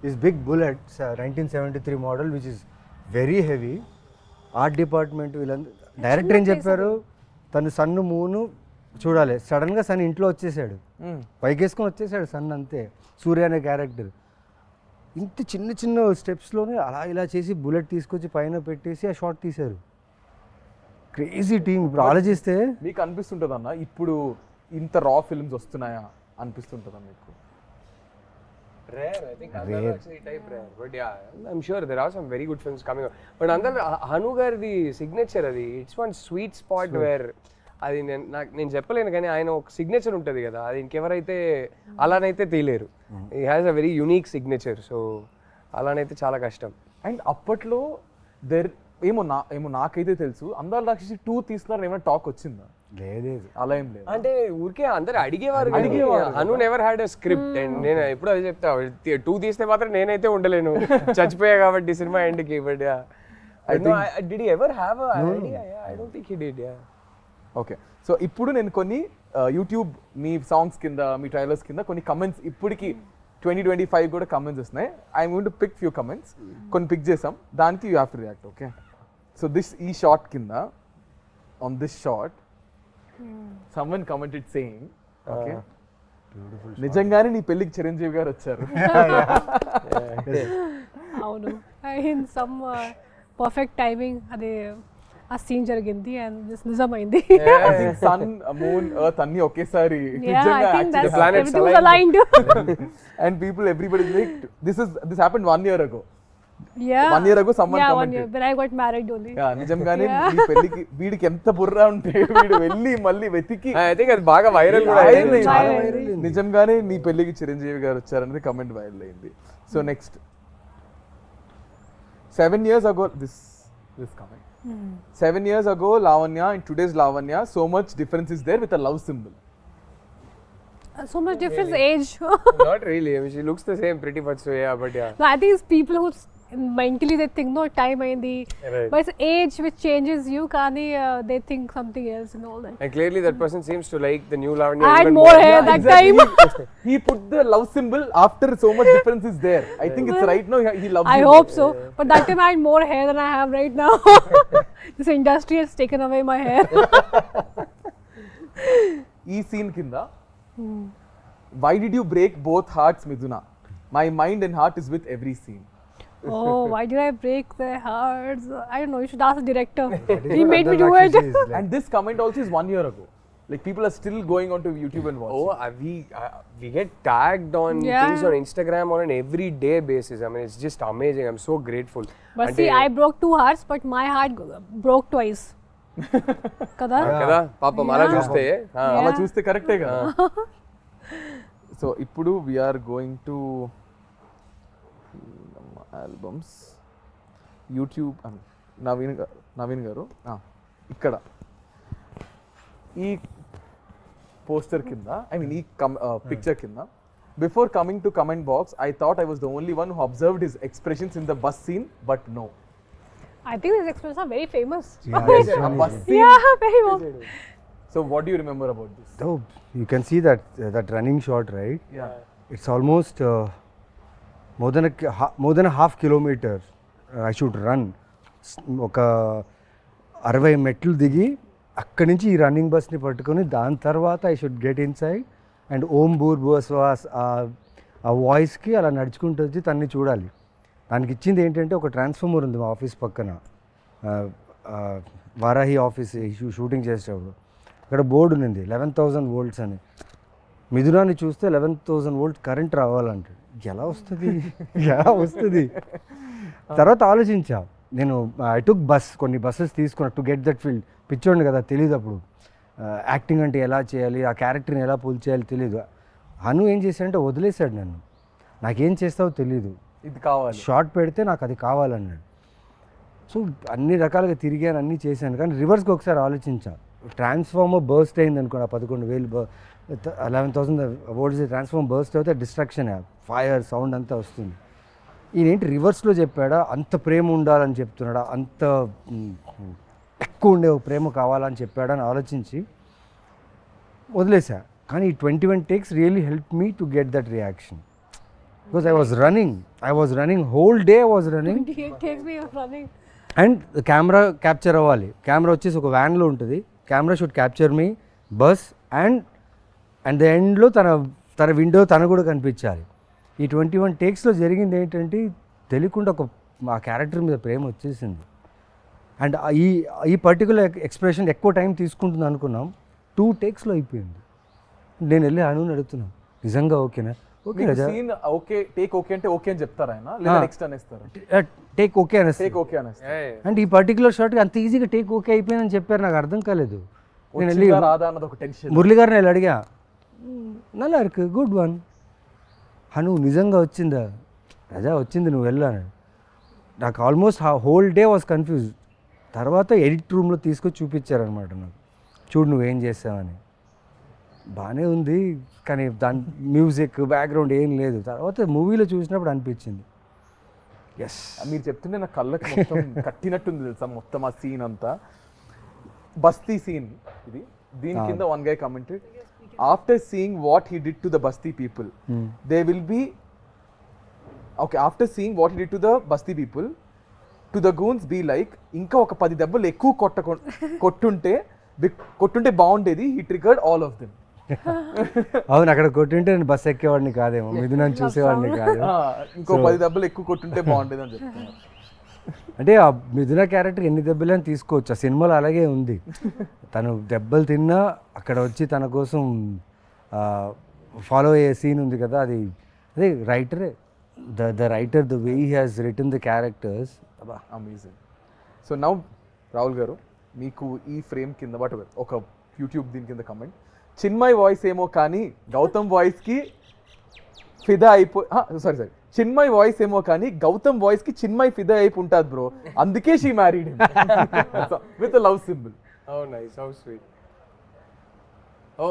This big bullet, 1973 model, which is very heavy. Art department వీళ్ళందరూ డైరెక్టర్ ఏం చెప్పారు, తను సన్ను మూను చూడాలి, సడన్గా సన్ ఇంట్లో వచ్చేసాడు, పైకేసుకొని వచ్చేసాడు సన్, అంతే. సూర్య అనే క్యారెక్టర్ ఇంత చిన్న చిన్న స్టెప్స్లోనే అలా ఇలా చేసి బుల్లెట్ తీసుకొచ్చి పైన పెట్టేసి ఆ షాట్ తీశారు. Crazy team. ఇప్పుడు ఆలోచిస్తే మీకు అనిపిస్తుంటుంది అన్న ఇప్పుడు ఇంత రా ఫిల్మ్స్ వస్తున్నాయా అనిపిస్తుంటుందా మీకు? Rare, I think Andala Rakshasi type rare, but yeah, I'm sure there are some very good films coming up. But Andala Hanu gardi signature adi, it's one sweet spot where అది నేను చెప్పలేను కానీ ఆయన ఒక signature ఉంటుంది కదా, అది ఇంకెవరైతే అలానైతే తీయలేరు. He has a very unique signature, so అలానైతే చాలా కష్టం. అండ్ అప్పట్లో ఏమో నాకైతే తెలుసు అందాల రాక్షసి 2 తీస్తున్నారని ఏమైనా టాక్ వచ్చిందా? లేదు, అలా ఏం లేదు. అంటే ఊరికే అందరు అడిగేవారు. Hanu never had a script. And నేను ఎప్పుడు అది చెప్తా, 2 తీస్తే మాత్రం నేనైతే ఉండలేను, చచ్చిపోయా కాబట్టి సినిమా ఎండ్కి. But did he ever have a idea? Yeah, I don't think he did. Yeah. Okay, so ఇప్పుడు నేను కొన్ని యూట్యూబ్ మీ సాంగ్స్ కింద మీ ట్రైలర్స్ కింద కొన్ని కమెంట్స్ ఇప్పటికి 2025 కూడా కమెంట్స్ వస్తున్నాయి. I'm going to pick few comments. కొన్ని పిక్ చేసాం, దానికి you have to react. Okay, so ఈ షార్ట్ కింద on this short someone commented saying, okay, నిజంగానే నీ పెళ్ళికి చిరంజీవి గారు వచ్చారు. అవును, ఇన్ సమ్ పర్ఫెక్ట్ టైమింగ్ అదే ఆ సీన్ జరిగింది అండ్ దిస్ నిజమైంది. సన్ మూన్ ఎర్త్ అన్ని ఒకేసారి and people everybody like this happened 1 year ago. Yeah. 1 year ago someone yeah, commented. 1 year when I got married only. నిజంగానే నీ పెళ్ళికి వీడికి ఎంత బుర్ర ఉంటే వీడు వెళ్ళి మళ్ళీ వెతికి I think అది బాగా వైరల్ కూడా అయింది. నిజంగానే నీ పెళ్ళికి చిరంజీవి గారు వచ్చారనేది కమెంట్ వైరల్ అయింది. So next 7 years ago this comment. 7 years ago Lavanya and today's Lavanya, so much difference is there with a love symbol. So much difference age. Not really. I mean, she looks the same pretty much. So yeah, but yeah. No, I think it's people who mentally they think no time ayindi, Right. but it's age which changes you. Kani they think something else and all that. And clearly that person seems to like the new Lavanya. I had even more hair that Exactly. time. He put the love symbol after so much difference is there. I think it's right now he loves I you hope more. so, but that time I had more hair than I have right now. This industry has taken away my hair. ఈ scene కింద why did you break both hearts, Miduna? My mind and heart is with every scene. Oh, why did I break their hearts? I don't know. You should ask the director. He made me do it. And this comment also is 1 year ago. Like people are still going onto YouTube and watching. Oh, we get tagged on things on Instagram on an everyday basis. I mean, it's just amazing. I'm so grateful. But see, I broke 2 hearts, but my heart broke twice. Kada? కదా పాపం అలా చూస్తే అలా చూస్తే కరెక్టే కదా. So ఇప్పుడు we're going to albums YouTube. Naveen garu ఇక్కడ ఈ పోస్టర్ కింద ఐ మీన్ ఈ పిక్చర్ కింద before coming to comment box I thought I was the only one who observed his expressions in the bus scene, but no. I think these expressions are very famous. A bus scene. Yeah, very famous. So what do you remember about this? Oh, you can see that running shot, right? Yeah. It's almost more than a half kilometer. I should run. ఒక 60 మెట్లు దిగి అక్కడి నుంచి ఈ running బస్ని పట్టుకొని దాని తర్వాత I should get inside and ఓం భూర్ భువస్వాస్ ఆ వాయిస్కి అలా నడుచుకుంటూ వచ్చి తన్ని చూడాలి. దానికి ఇచ్చింది ఏంటంటే ఒక ట్రాన్స్ఫార్మర్ ఉంది మా ఆఫీస్ పక్కన, వారాహి ఆఫీస్ షూటింగ్ చేసేటప్పుడు అక్కడ బోర్డు ఉంది 11,000 volts అని. మిథునాన్ని చూస్తే 11,000 volt కరెంట్ రావాలంటే ఎలా వస్తుంది తర్వాత ఆలోచించా నేను. ఐ టుక్ కొన్ని బస్సెస్ తీసుకున్నా టు గెట్ దట్ ఫీల్డ్. పిచ్చోండి కదా, తెలియదు అప్పుడు యాక్టింగ్ అంటే ఎలా చేయాలి, ఆ క్యారెక్టర్ని ఎలా పుల్ చేయాలి తెలియదు. హను ఏం చేశాడంటే వదిలేశాడు నన్ను, నాకేం చేస్తావో తెలీదు, ఇది కావాలి, షార్ట్ పెడితే నాకు అది కావాలన్నాడు. సో అన్ని రకాలుగా తిరిగాను, అన్నీ చేశాను. కానీ రివర్స్కి ఒకసారి ఆలోచించా, ట్రాన్స్ఫార్మర్ బర్స్ట్ అయింది అనుకోండి, 11,000 11,000 volts ట్రాన్స్ఫార్మర్ బర్స్ట్ అయితే డిస్ట్రాక్షన్, ఫైర్ సౌండ్ అంతా వస్తుంది. ఈయనేంటి రివర్స్లో చెప్పాడా, అంత ప్రేమ ఉండాలని చెప్తున్నాడా, అంత ఎక్కువ ఉండే ప్రేమ కావాలని చెప్పాడా అని ఆలోచించి వదిలేసా. కానీ ఈ 21 takes really help me to get that reaction. Because I was running whole day I was running. And camera capture అవ్వాలి. కెమెరా వచ్చేసి ఒక వ్యాన్లో ఉంటుంది. Camera should capture me bus and the ఎండ్లో తన విండో తను కూడా కనిపించాలి. ఈ 21 takesలో జరిగింది ఏంటంటే తెలియకుండా ఆ క్యారెక్టర్ మీద ప్రేమ వచ్చేసింది. అండ్ ఈ పర్టికులర్ ఎక్స్ప్రెషన్ ఎక్కువ టైం తీసుకుంటుంది అనుకున్నాం, 2 takesలో అయిపోయింది. నేను వెళ్ళి అనుని అడుగుతున్నాను, నిజంగా ఓకేనా? Okay scene okay, take okay అంటే ఓకే అని చెప్తారా ఆయన, లేదా నెక్స్ట్ అనేస్తారు? టేక్ ఓకే అనేస్తారు. టేక్ ఓకే అనేస్తారు. అండ్ ఈ పర్టికులర్ షాట్కి అంత ఈజీగా టేక్ ఓకే అయిపోయిందని చెప్పారు. నాకు అర్థం కాలేదు. నేను వెళ్ళి రాదా అన్నది ఒక టెన్షన్. మురళి గారిని వెళ్ళి అడిగా, నల్లా ఇருக்கு గుడ్ వన్ హను, నిజంగా వచ్చిందా? రజా వచ్చింది, నువ్వు వెళ్ళాను. నాకు almost whole day was confuse. తర్వాత ఎడిట్ రూమ్లో తీసుకొచ్చి చూపించారనమాట నాకు, చూడు నువ్వేం చేసావని. బాగానే ఉంది కానీ దాని మ్యూజిక్ బ్యాక్గ్రౌండ్ ఏం లేదు. తర్వాత మూవీలో చూసినప్పుడు అనిపించింది ఎస్. మీరు చెప్తుంటే నా కళ్ళకి మొత్తం కట్టినట్టుంది తెలుసా మొత్తం ఆ సీన్ అంతా. బస్తీ సీన్ ఇది. దీని కింద one guy commented, after seeing what he did to the basti people they will be okay, after seeing what he did to the basti people to the goons be like, ఇంకా ఒక 10 దెబ్బలు ఎక్కువ కొట్టుంటే బాగుండేది. He triggered all of them. అవును, అక్కడ కొట్టుంటే నేను bus ఎక్కేవాడిని కాదేమో, ఇది నన్ను చూసేవాడిని కాదు. ఇంకో 10 దెబ్బలు ఎక్కువ కొట్టుంటే బాగుండేది అని చెప్తున్నారు. అంటే ఆ మిథున క్యారెక్టర్ ఎన్ని దెబ్బలని తీసుకోవచ్చు, ఆ సినిమాలో అలాగే ఉంది. తను దెబ్బలు తిన్నా అక్కడ వచ్చి తన కోసం ఫాలో అయ్యే సీన్ ఉంది కదా, అదే రైటరే, the writer, the way he has written the characters, amazing. So now Rahul garu, మీకు ఈ ఫ్రేమ్ కింద వాట్ ఒక యూట్యూబ్ దీని కింద కమెంట్, చిన్మయ్ వాయిస్ ఏమో కానీ గౌతమ్ వాయిస్కి ఫిదా సారీ చిన్మయ్ వాయిస్ ఏమో కానీ గౌతమ్ వాయిస్కి చిన్మయ్ ఫిదా అయిపోయి ఉంటుంది బ్రో, అందుకే she married with love symbol. Oh nice, how sweet. Oh,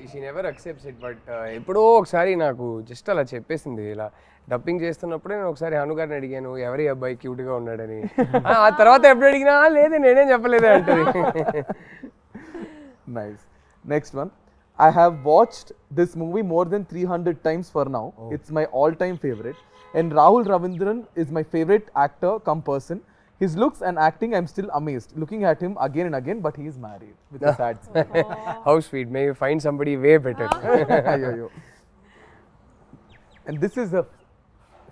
she never accepts it, but ఎప్పుడో ఒకసారి నాకు జస్ట్ అలా చెప్పేసింది. ఇలా డబ్బింగ్ చేస్తున్నప్పుడే నేను ఒకసారి హను గారిని అడిగాను, ఎవరి అబ్బాయి క్యూట్గా ఉన్నాడని. ఆ తర్వాత ఎప్పుడు అడిగినా లేదే నేనేం చెప్పలేదే అంటది. Nice. Next one, I have watched this movie more than 300 times for now. It's my all-time favorite. And Rahul Ravindran is my favorite actor come person. His looks and acting, I'm still amazed. Looking at him again and again, but he is married with a sad smile. How sweet. May you find somebody way better. Ayyo. And this is the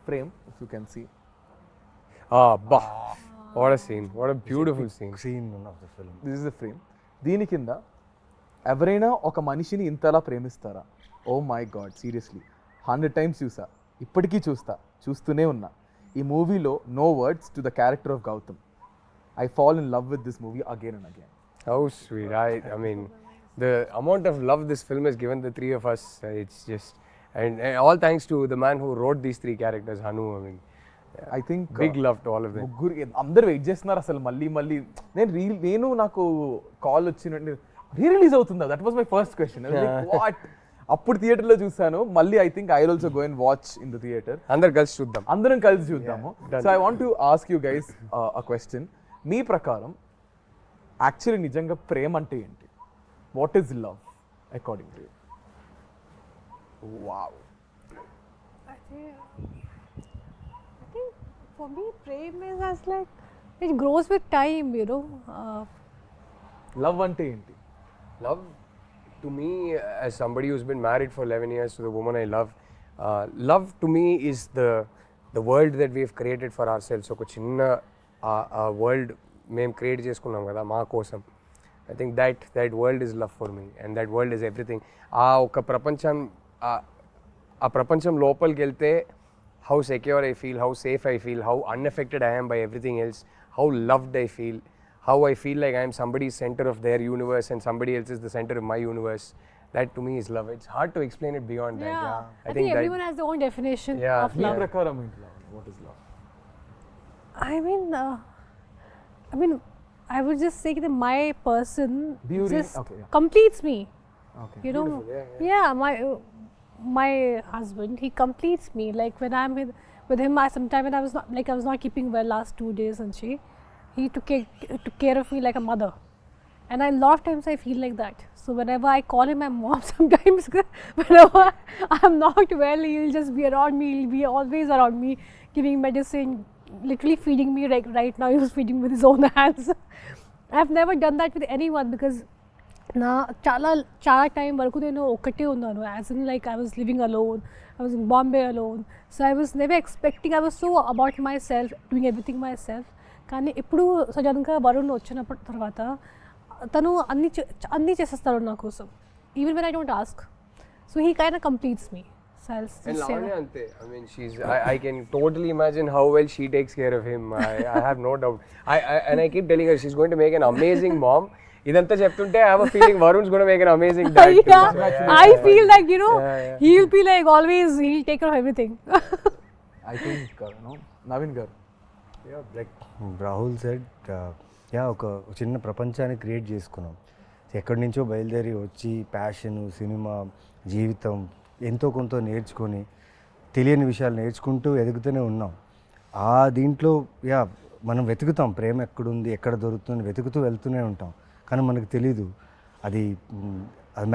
frame, if you can see. Bah. What a scene. What a beautiful scene. of the film. This is the frame. దీని కింద ఎవరైనా ఒక మనిషిని ఇంతలా ప్రేమిస్తారా? Oh my god, seriously 100 times చూసా, ఇప్పటికీ చూస్తూనే ఉన్నా. ఈ మూవీలో no words to the character of Gautam. I fall in love with this movie again and again. How sweet. I mean, the amount of love this film has given the three of us, it's just, and all thanks to the man who wrote these 3 characters, Hanu. I mean, I think big love to all of them. ముగ్గురు అందరు wait చేస్తున్నారు అసలు మళ్ళీ. నేను నాకు call వచ్చినట్టు release అవుతుందా, that was my first question. What, అప్పుడు థియేటర్లో చూసాను, మళ్ళీ I think I also go and watch in the theatre. అందరం కలిసి చూద్దాము. So I want to ask you guys a question. మీ ప్రకారం యాక్చువల్లీ నిజంగా ప్రేమ అంటే ఏంటి? What is love according to you? Wow. I think for me, prem is as like it grows with time, you know. Love అంటే ఏంటి? Love, to me, as somebody who's been married for 11 years to the woman I love, love to me is the world that we have created for ourselves. ఒక చిన్న world మేము create చేసుకున్నాం కదా మా కోసం. I think that world is love for me, and that world is everything. ఒక ప్రపంచం లోపలికి వెళ్తే how secure I feel, how safe I feel, how unaffected I am by everything else, how loved I feel, how I feel like I am somebody's center of their universe and somebody else is the center of my universe. That to me is love. It's hard to explain it beyond that. I think everyone has their own definition of me love. ప్రకారం ఏంటి love? What is love? I mean, I would just say that my person just completes me. Okay. You know, my husband, he completes me. Like when I'm with him, sometime when I was not keeping well last 2 days, and he took care of me like a mother. And a lot of times I feel like that. So whenever I call him my mom, sometimes whenever I'm not well, he'll just be around me. He'll be always around me, giving medicine, literally feeding me. Like right now, he was feeding with his own hands. I've never done that with anyone because చాలా time వరకు నేను ఒక్కటే ఉన్నాను. As in like I was living alone. I was in Bombay alone. So I was never expecting. I was so about myself, doing everything myself. కానీ ఇప్పుడు సడన్గా వరుణ్ వచ్చినప్పటి తర్వాత తను అన్నీ చేసేస్తాడు నా కోసం, even when I don't ask. So he kind of completes me. And Lavanya ante, I mean, I can totally imagine how well she takes care of him. I have no doubt. And I keep telling her she's going to make an amazing mom. Idantha cheptunte I have a feeling Varun's going to make an amazing dad too. Yeah, so, I feel like, you know, he'll be like always, he'll take care of everything. I think, Naveen garu. Yeah, like Rahul said, ఒక చిన్న ప్రపంచాన్ని create చేసుకున్నాం. ఎక్కడి నుంచో బయలుదేరి వచ్చి passion, cinema, జీవితం ఎంతో కొంత నేర్చుకొని తెలియని విషయాలు నేర్చుకుంటూ ఎదుగుతూనే ఉన్నాం. ఆ దీంట్లో మనం వెతుకుతాం ప్రేమ ఎక్కడుంది, ఎక్కడ దొరుకుతుంది, వెతుకుతూ వెళ్తూనే ఉంటాం. కానీ మనకు తెలీదు అది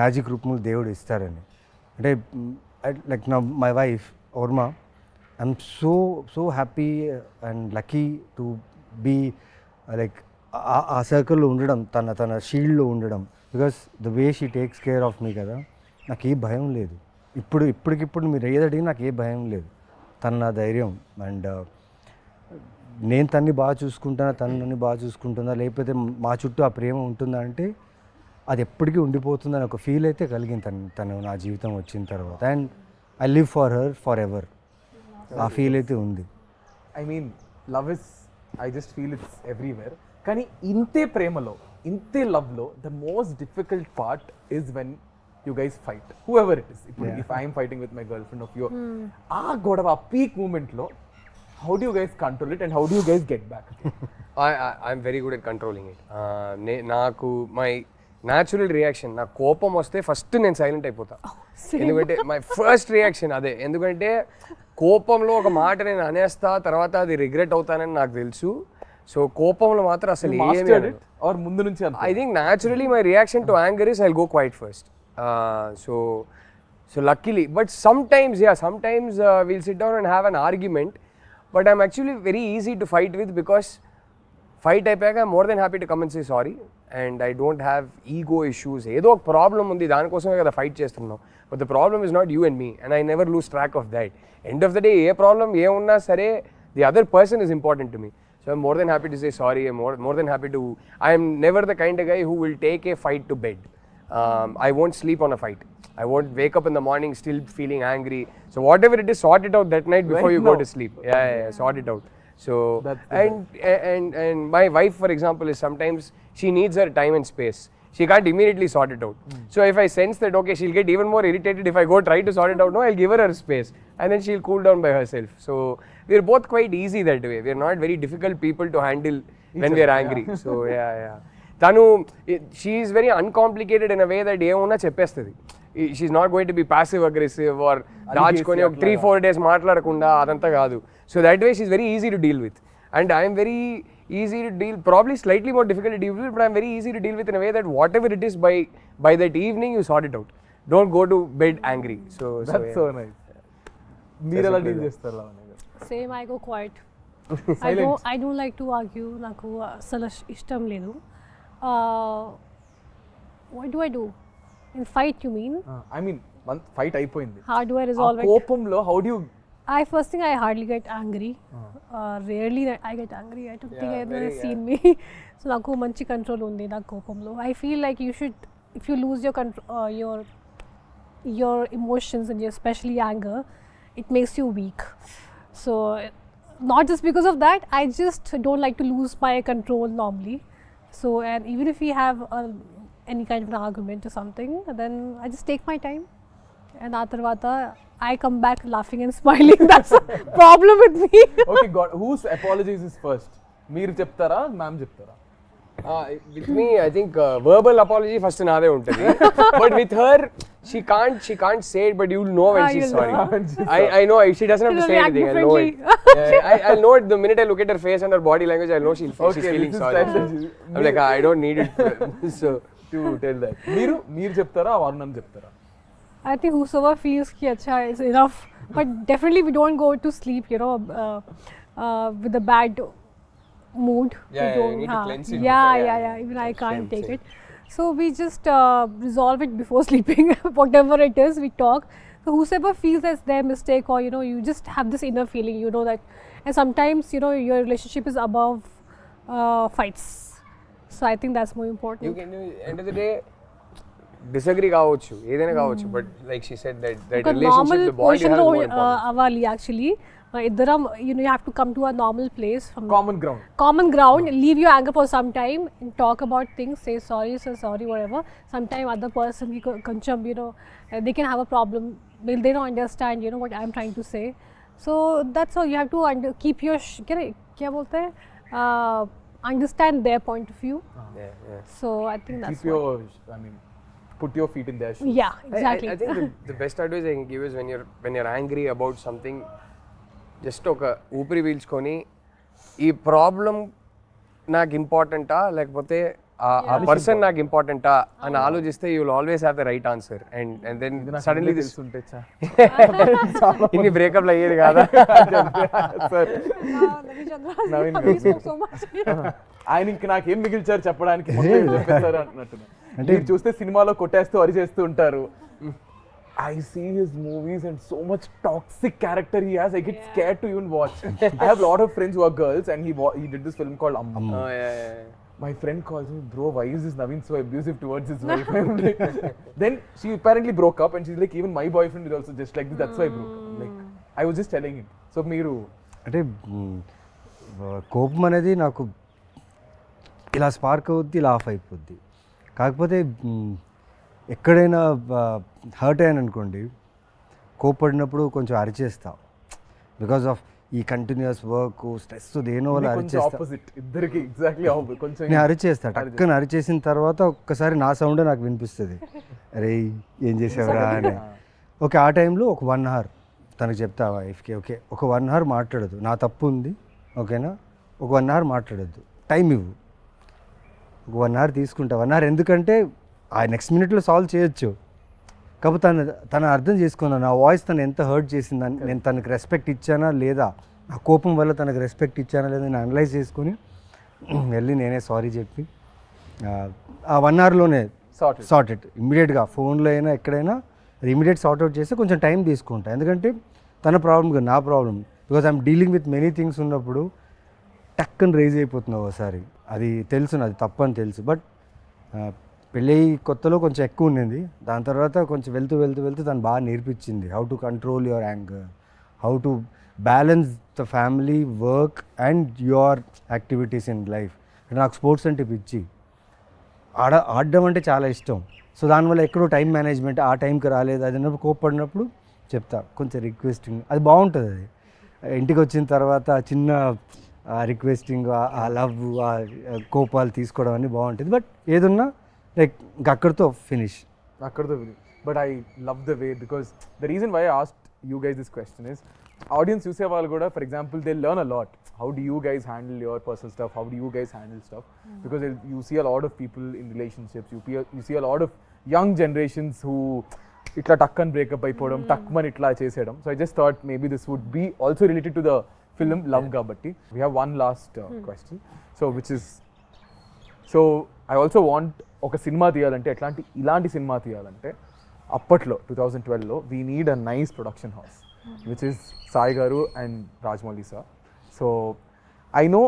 మ్యాజిక్ రూపంలో దేవుడు ఇస్తారని. అంటే లైక్ నా my wife Varma, I'm so happy and lucky to be like ఆ సర్కిల్లో ఉండడం, తన షీల్డ్లో ఉండడం. Because the way she takes care of me కదా, నాకు ఏ భయం లేదు. ఇప్పటికిప్పుడు మీరు ఏదడిగి నాకు ఏ భయం లేదు. తను నా ధైర్యం. అండ్ నేను తన్ని బాగా చూసుకుంటానా, తను నన్ను బాగా చూసుకుంటుందా, లేకపోతే మా చుట్టూ ఆ ప్రేమ ఉంటుందా అంటే అది ఎప్పటికీ ఉండిపోతుందని ఒక ఫీల్ అయితే కలిగింది తను నా జీవితం వచ్చిన తర్వాత. And I live for her forever. ఆ ఫీల్ అయితే ఉంది. I mean love is, I just feel it's everywhere. కానీ ఇంతే ప్రేమలో, ఇంతే లవ్లో the most difficult part is when you guys fight, whoever it is. ఇప్పుడు if I'm fighting with my girlfriend of you, ఆ గొడవ, ఆ peak మూమెంట్లో how do you guys control it and how do you guys get back? I'm very good at controlling it. నాకు my natural reaction, నా కోపం వస్తే first నేను silent అయిపోతా. ఎందుకంటే మై ఫస్ట్ రియాక్షన్ అదే. ఎందుకంటే కోపంలో ఒక మాట నేను అనేస్తా, తర్వాత అది రిగ్రెట్ అవుతానని నాకు తెలుసు. సో కోపంలో మాత్రం అసలు ముందు నుంచి I think naturally my reaction to anger is I'll go quiet first. So luckily, but sometimes we'll sit down and have an argument. But I'm actually very easy to fight with because fight అయిపోయాక I'm more than happy to come and say sorry, and I don't have ego issues. ఏదో ఒక problem ఉంది, దానికోసమే కదా fight చేస్తున్నాం. But the problem is not you and me, and I never lose track of that. End of the day, A problem ఏమున్నా సరే, the other person is important to me. So I'm more than happy to say sorry. I'm more than happy to. I am never the kind of guy who will take a fight to bed. I won't sleep on a fight. I won't wake up in the morning still feeling angry. So whatever it is, sort it out that night before you go to sleep. Yeah, sort it out. So and my wife, for example, is sometimes she needs her time and space. She can't immediately sort it out. So if I sense that okay, she'll get even more irritated if I go try to sort it out, no, I'll give her space, and then she'll cool down by herself. So we're both quite easy that way. We're not very difficult people to handle when we're angry. So yeah. Tanu, she is very uncomplicated in a way that ఏమన్నా చెప్పేస్తుంది. She's not going to be passive aggressive or దాచుకొని ఒక 3-4 days మాట్లాడకుండా అదంతా కాదు. So that way she's very easy to deal with, and I am very easy to deal, probably slightly more difficult to deal with, but I'm very easy to deal with in a way that whatever it is, by that evening you sort it out. Don't go to bed angry. That's so nice. మీరు ఎలా deal చేస్తారు లావణ్య గారు? Same, I go quiet. I don't like to argue. నాకు అసలు ఇష్టం లేదు. What do I do? In fight, you mean? I mean, fight అయిపోయింది. How do I resolve it? కోపంలో how do you? First thing, I hardly get angry. Rarely I get angry. I don't think I've ever seen me. So నాకు మంచి control ఉంది నా కోపంలో. I feel like you should, if you lose your control, your emotions and especially anger, it makes you weak. So not just because of that, I just don't like to lose my control normally. So, and even if we have any kind of an argument or something, then I just take my time, and atarvata I come back laughing and smiling. That's a problem with me. Okay, God, whose apologies is first? మీరు చెప్తారా, ma'am చెప్తారా? With me, I think verbal apology first naade untadi. But with her, she can't say it, but you'll know when she's you'll sorry. know. I know she doesn't have to She'll say react anything. I'll know it. differently. I'll know it the minute I look at her face and her body language. I'll know she's feeling this is sorry. strategy. I'm like, I don't need it. So to tell that. మీరు చెప్తారా వారుణ్ చెప్తారా? I think whosoever feels ki acha is enough. But definitely we don't go to sleep, with a bad mood. Yeah, We you don't, need to cleanse it Yeah, before, yeah. Even I can't take same. it. So we just resolve it before sleeping. Whatever it is, we talk. So whosoever feels that's their mistake, or you just have this inner feeling, that. And sometimes your relationship is above fights. So I think that's more important. you can end of the day disagree కావచ్చు ఏదైనా కావచ్చు, but like she said that relationship, the bond you have is more important. అవ్వాలి actually. ఇద్దరం you have to come to a normal place from common ground, leave your anger for some time and talk about things, say sorry whatever. Sometime other person koncham they can have a problem, they don't understand what I'm trying to say. So that's all, you have to keep your kya bolte understand their point of view. Yeah. So I think that's keep your put your feet in their shoes. yeah, exactly. I think the best advice I can give is when you're angry about something, just ఒక ఊపిరి పీల్చుకొని ఈ problem నాకు ఇంపార్టెంటా లేకపోతే ఆ person నాకు ఇంపార్టెంటా అని ఆలోచిస్తే you will always have the right answer. And then suddenly తెలుసుంటే ఇన్ని బ్రేకప్లు అయ్యేది కాదా? నవీన్ ఆయన ఇంక నాకేం మిగిల్చారు చెప్పడానికి చెప్పేశారు అంటున్నారు. అంటే మీరు చూస్తే సినిమాలో కొట్టేస్తూ అరిచేస్తూ ఉంటారు. I see his movies and so much toxic character he has. I get scared to even watch. I have a lot of friends who are girls, and he did this film called Amma. Oh yeah. My friend calls me, bro, why is this Naveen so abusive towards his wife? I'm like, then she apparently broke up, and she's like, even my boyfriend is also just like this. That's why I broke up. Like, I was just telling him. So మీరు అంటే కోపం అనేది నాకు ఇలా spark అవుద్ది, ఇలా of అయిపోద్ది. కాకపోతే ఎక్కడైనా హర్ట్ అయ్యాను అనుకోండి, కోప్పడినప్పుడు కొంచెం అరిచేస్తా. బికాస్ ఆఫ్ ఈ కంటిన్యూస్ వర్క్ స్ట్రెస్ దేనో వల్ల అరిచేస్తా. నేను అరిచేస్తా, టక్కన అరిచేసిన తర్వాత ఒక్కసారి నా సౌండ్ నాకు వినిపిస్తుంది, అరే ఏం చేసావురా అని. ఓకే, ఆ టైంలో ఒక 1 hour తనకు చెప్తా వైఫ్కి, ఓకే ఒక 1 hour మాట్లాడదు, నా తప్పు ఉంది ఓకేనా, ఒక 1 hour మాట్లాడద్దు, టైం ఇవ్వు, ఒక 1 hour తీసుకుంటా. 1 hour ఎందుకంటే ఆ నెక్స్ట్ మినిట్లో సాల్వ్ చేయొచ్చు. కాకపోతే తను అర్థం చేసుకున్నాను నా వాయిస్ తను ఎంత హర్ట్ చేసిందని, నేను తనకు రెస్పెక్ట్ ఇచ్చానా లేదా, నా కోపం వల్ల తనకు రెస్పెక్ట్ ఇచ్చానా లేదా నేను అనలైజ్ చేసుకొని వెళ్ళి నేనే సారీ చెప్పి ఆ 1 hourలోనే సార్ట్ ఇట్ ఇమ్మీడియట్గా, ఫోన్లో అయినా ఎక్కడైనా అది ఇమ్మీడియట్ సార్ట్ అవుట్ చేస్తే కొంచెం టైం తీసుకుంటా. ఎందుకంటే తన ప్రాబ్లం కాదు నా problem, because I'm dealing with many things ఉన్నప్పుడు టక్కని రేజ్ అయిపోతున్నావు ఒకసారి. అది తెలుసు, అది తప్పని తెలుసు. బట్ పెళ్ళి కొత్తలో కొంచెం ఎక్కువ ఉండింది, దాని తర్వాత కొంచెం వెళ్తూ తను బాగా నేర్పించింది how to control your anger, how to balance the family, work and your activities in life. నాకు స్పోర్ట్స్ అంటే పిచ్చి, ఆడడం అంటే చాలా ఇష్టం. సో దానివల్ల ఎక్కడో టైం మేనేజ్మెంట్ ఆ టైంకి రాలేదు, అది అన్నప్పుడు కోప్పడినప్పుడు చెప్తా కొంచెం రిక్వెస్టింగ్, అది బాగుంటుంది. అది ఇంటికి వచ్చిన తర్వాత చిన్న రిక్వెస్టింగ్, ఆ లవ్, ఆ కోపాలు తీసుకోవడం అన్నీ బాగుంటుంది. బట్ ఏదున్నా లైక్ అక్కడితో finish. But I love the way, because the reason why I asked you guys this question is, audience చూసే వాళ్ళు కూడా for example they learn a lot. How do you guys handle your personal stuff? How do you guys handle stuff? Because you see a lot of people in relationships, you see a lot of young generations who itla takkan break up అయిపోవడం, takman itla చేసేయడం. So I just thought maybe this would be also related to the film Love Gabatti. We have one last question. So I also want ఒక cinema తీయాలంటే ఇలాంటి cinema తీయాలంటే అప్పట్లో 2012లో we need a nice production house, which is Sai గారు and Rajamouli sir. So I know